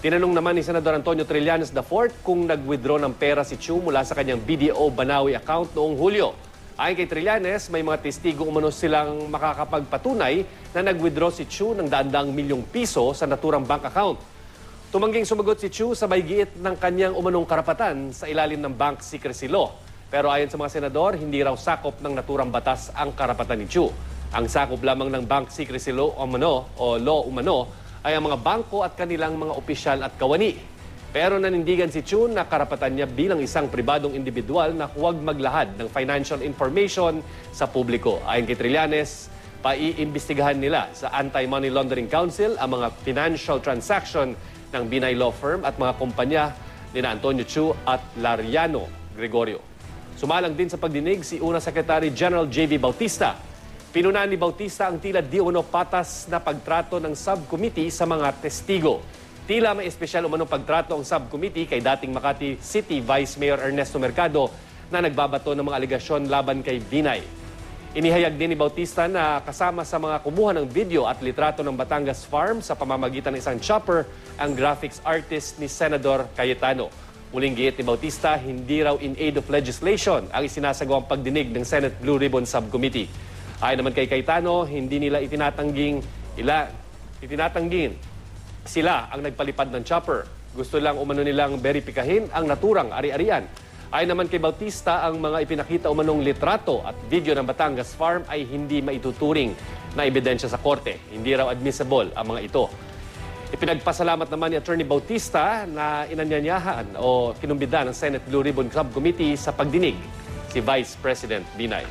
[SPEAKER 1] Tinanong naman ni Senador Antonio Trillanes IV kung nag-withdraw ng pera si Chiu mula sa kanyang BDO Banawi account noong Hulyo. Ayon kay Trillanes, may mga testigo umano silang makakapagpatunay na nag-withdraw si Chiu ng daang milyong piso sa naturang bank account. Tumangging sumagot si Chiu sa giit ng kanyang umanong karapatan sa ilalim ng Bank Secrecy Law. Pero ayon sa mga senador, hindi raw sakop ng naturang batas ang karapatan ni Chiu. Ang sakop lamang ng Bank Secrecy Law umano ay ang mga bangko at kanilang mga opisyal at kawani. Pero nanindigan si Chiu na karapatan niya bilang isang pribadong individual na huwag maglahad ng financial information sa publiko. Ayon kay Trillanes, paiimbestigahan nila sa Anti-Money Laundering Council ang mga financial transaction ng Binay Law Firm at mga kumpanya ni Antonio Chiu at Lariano Gregorio. Sumalang din sa pagdinig si Una Secretary General J.V. Bautista. Pinunaan ni Bautista ang tila di umano patas na pagtrato ng subcommittee sa mga testigo. Tila may espesyal umano pagtrato ang subcommittee kay dating Makati City Vice Mayor Ernesto Mercado na nagbabato ng mga alegasyon laban kay Binay. Inihayag din ni Bautista na kasama sa mga kumuha ng video at litrato ng Batangas Farm sa pamamagitan ng isang chopper ang graphics artist ni Senador Cayetano. Muling giit ni Bautista, hindi raw in aid of legislation ang isinasagawang pagdinig ng Senate Blue Ribbon Subcommittee. Ayon naman kay Cayetano, hindi nila itinatangging sila ang nagpalipad ng chopper. Gusto lang umano nilang beripikahin ang naturang ari-arian. Ayon naman kay Bautista, ang mga ipinakita umanong litrato at video ng Batangas Farm ay hindi maituturing na ebidensya sa korte. Hindi raw admissible ang mga ito. Ipinagpasalamat naman ni Attorney Bautista na inanyanyahan o kinumbida ng Senate Blue Ribbon Subcommittee sa pagdinig si Vice President Binay.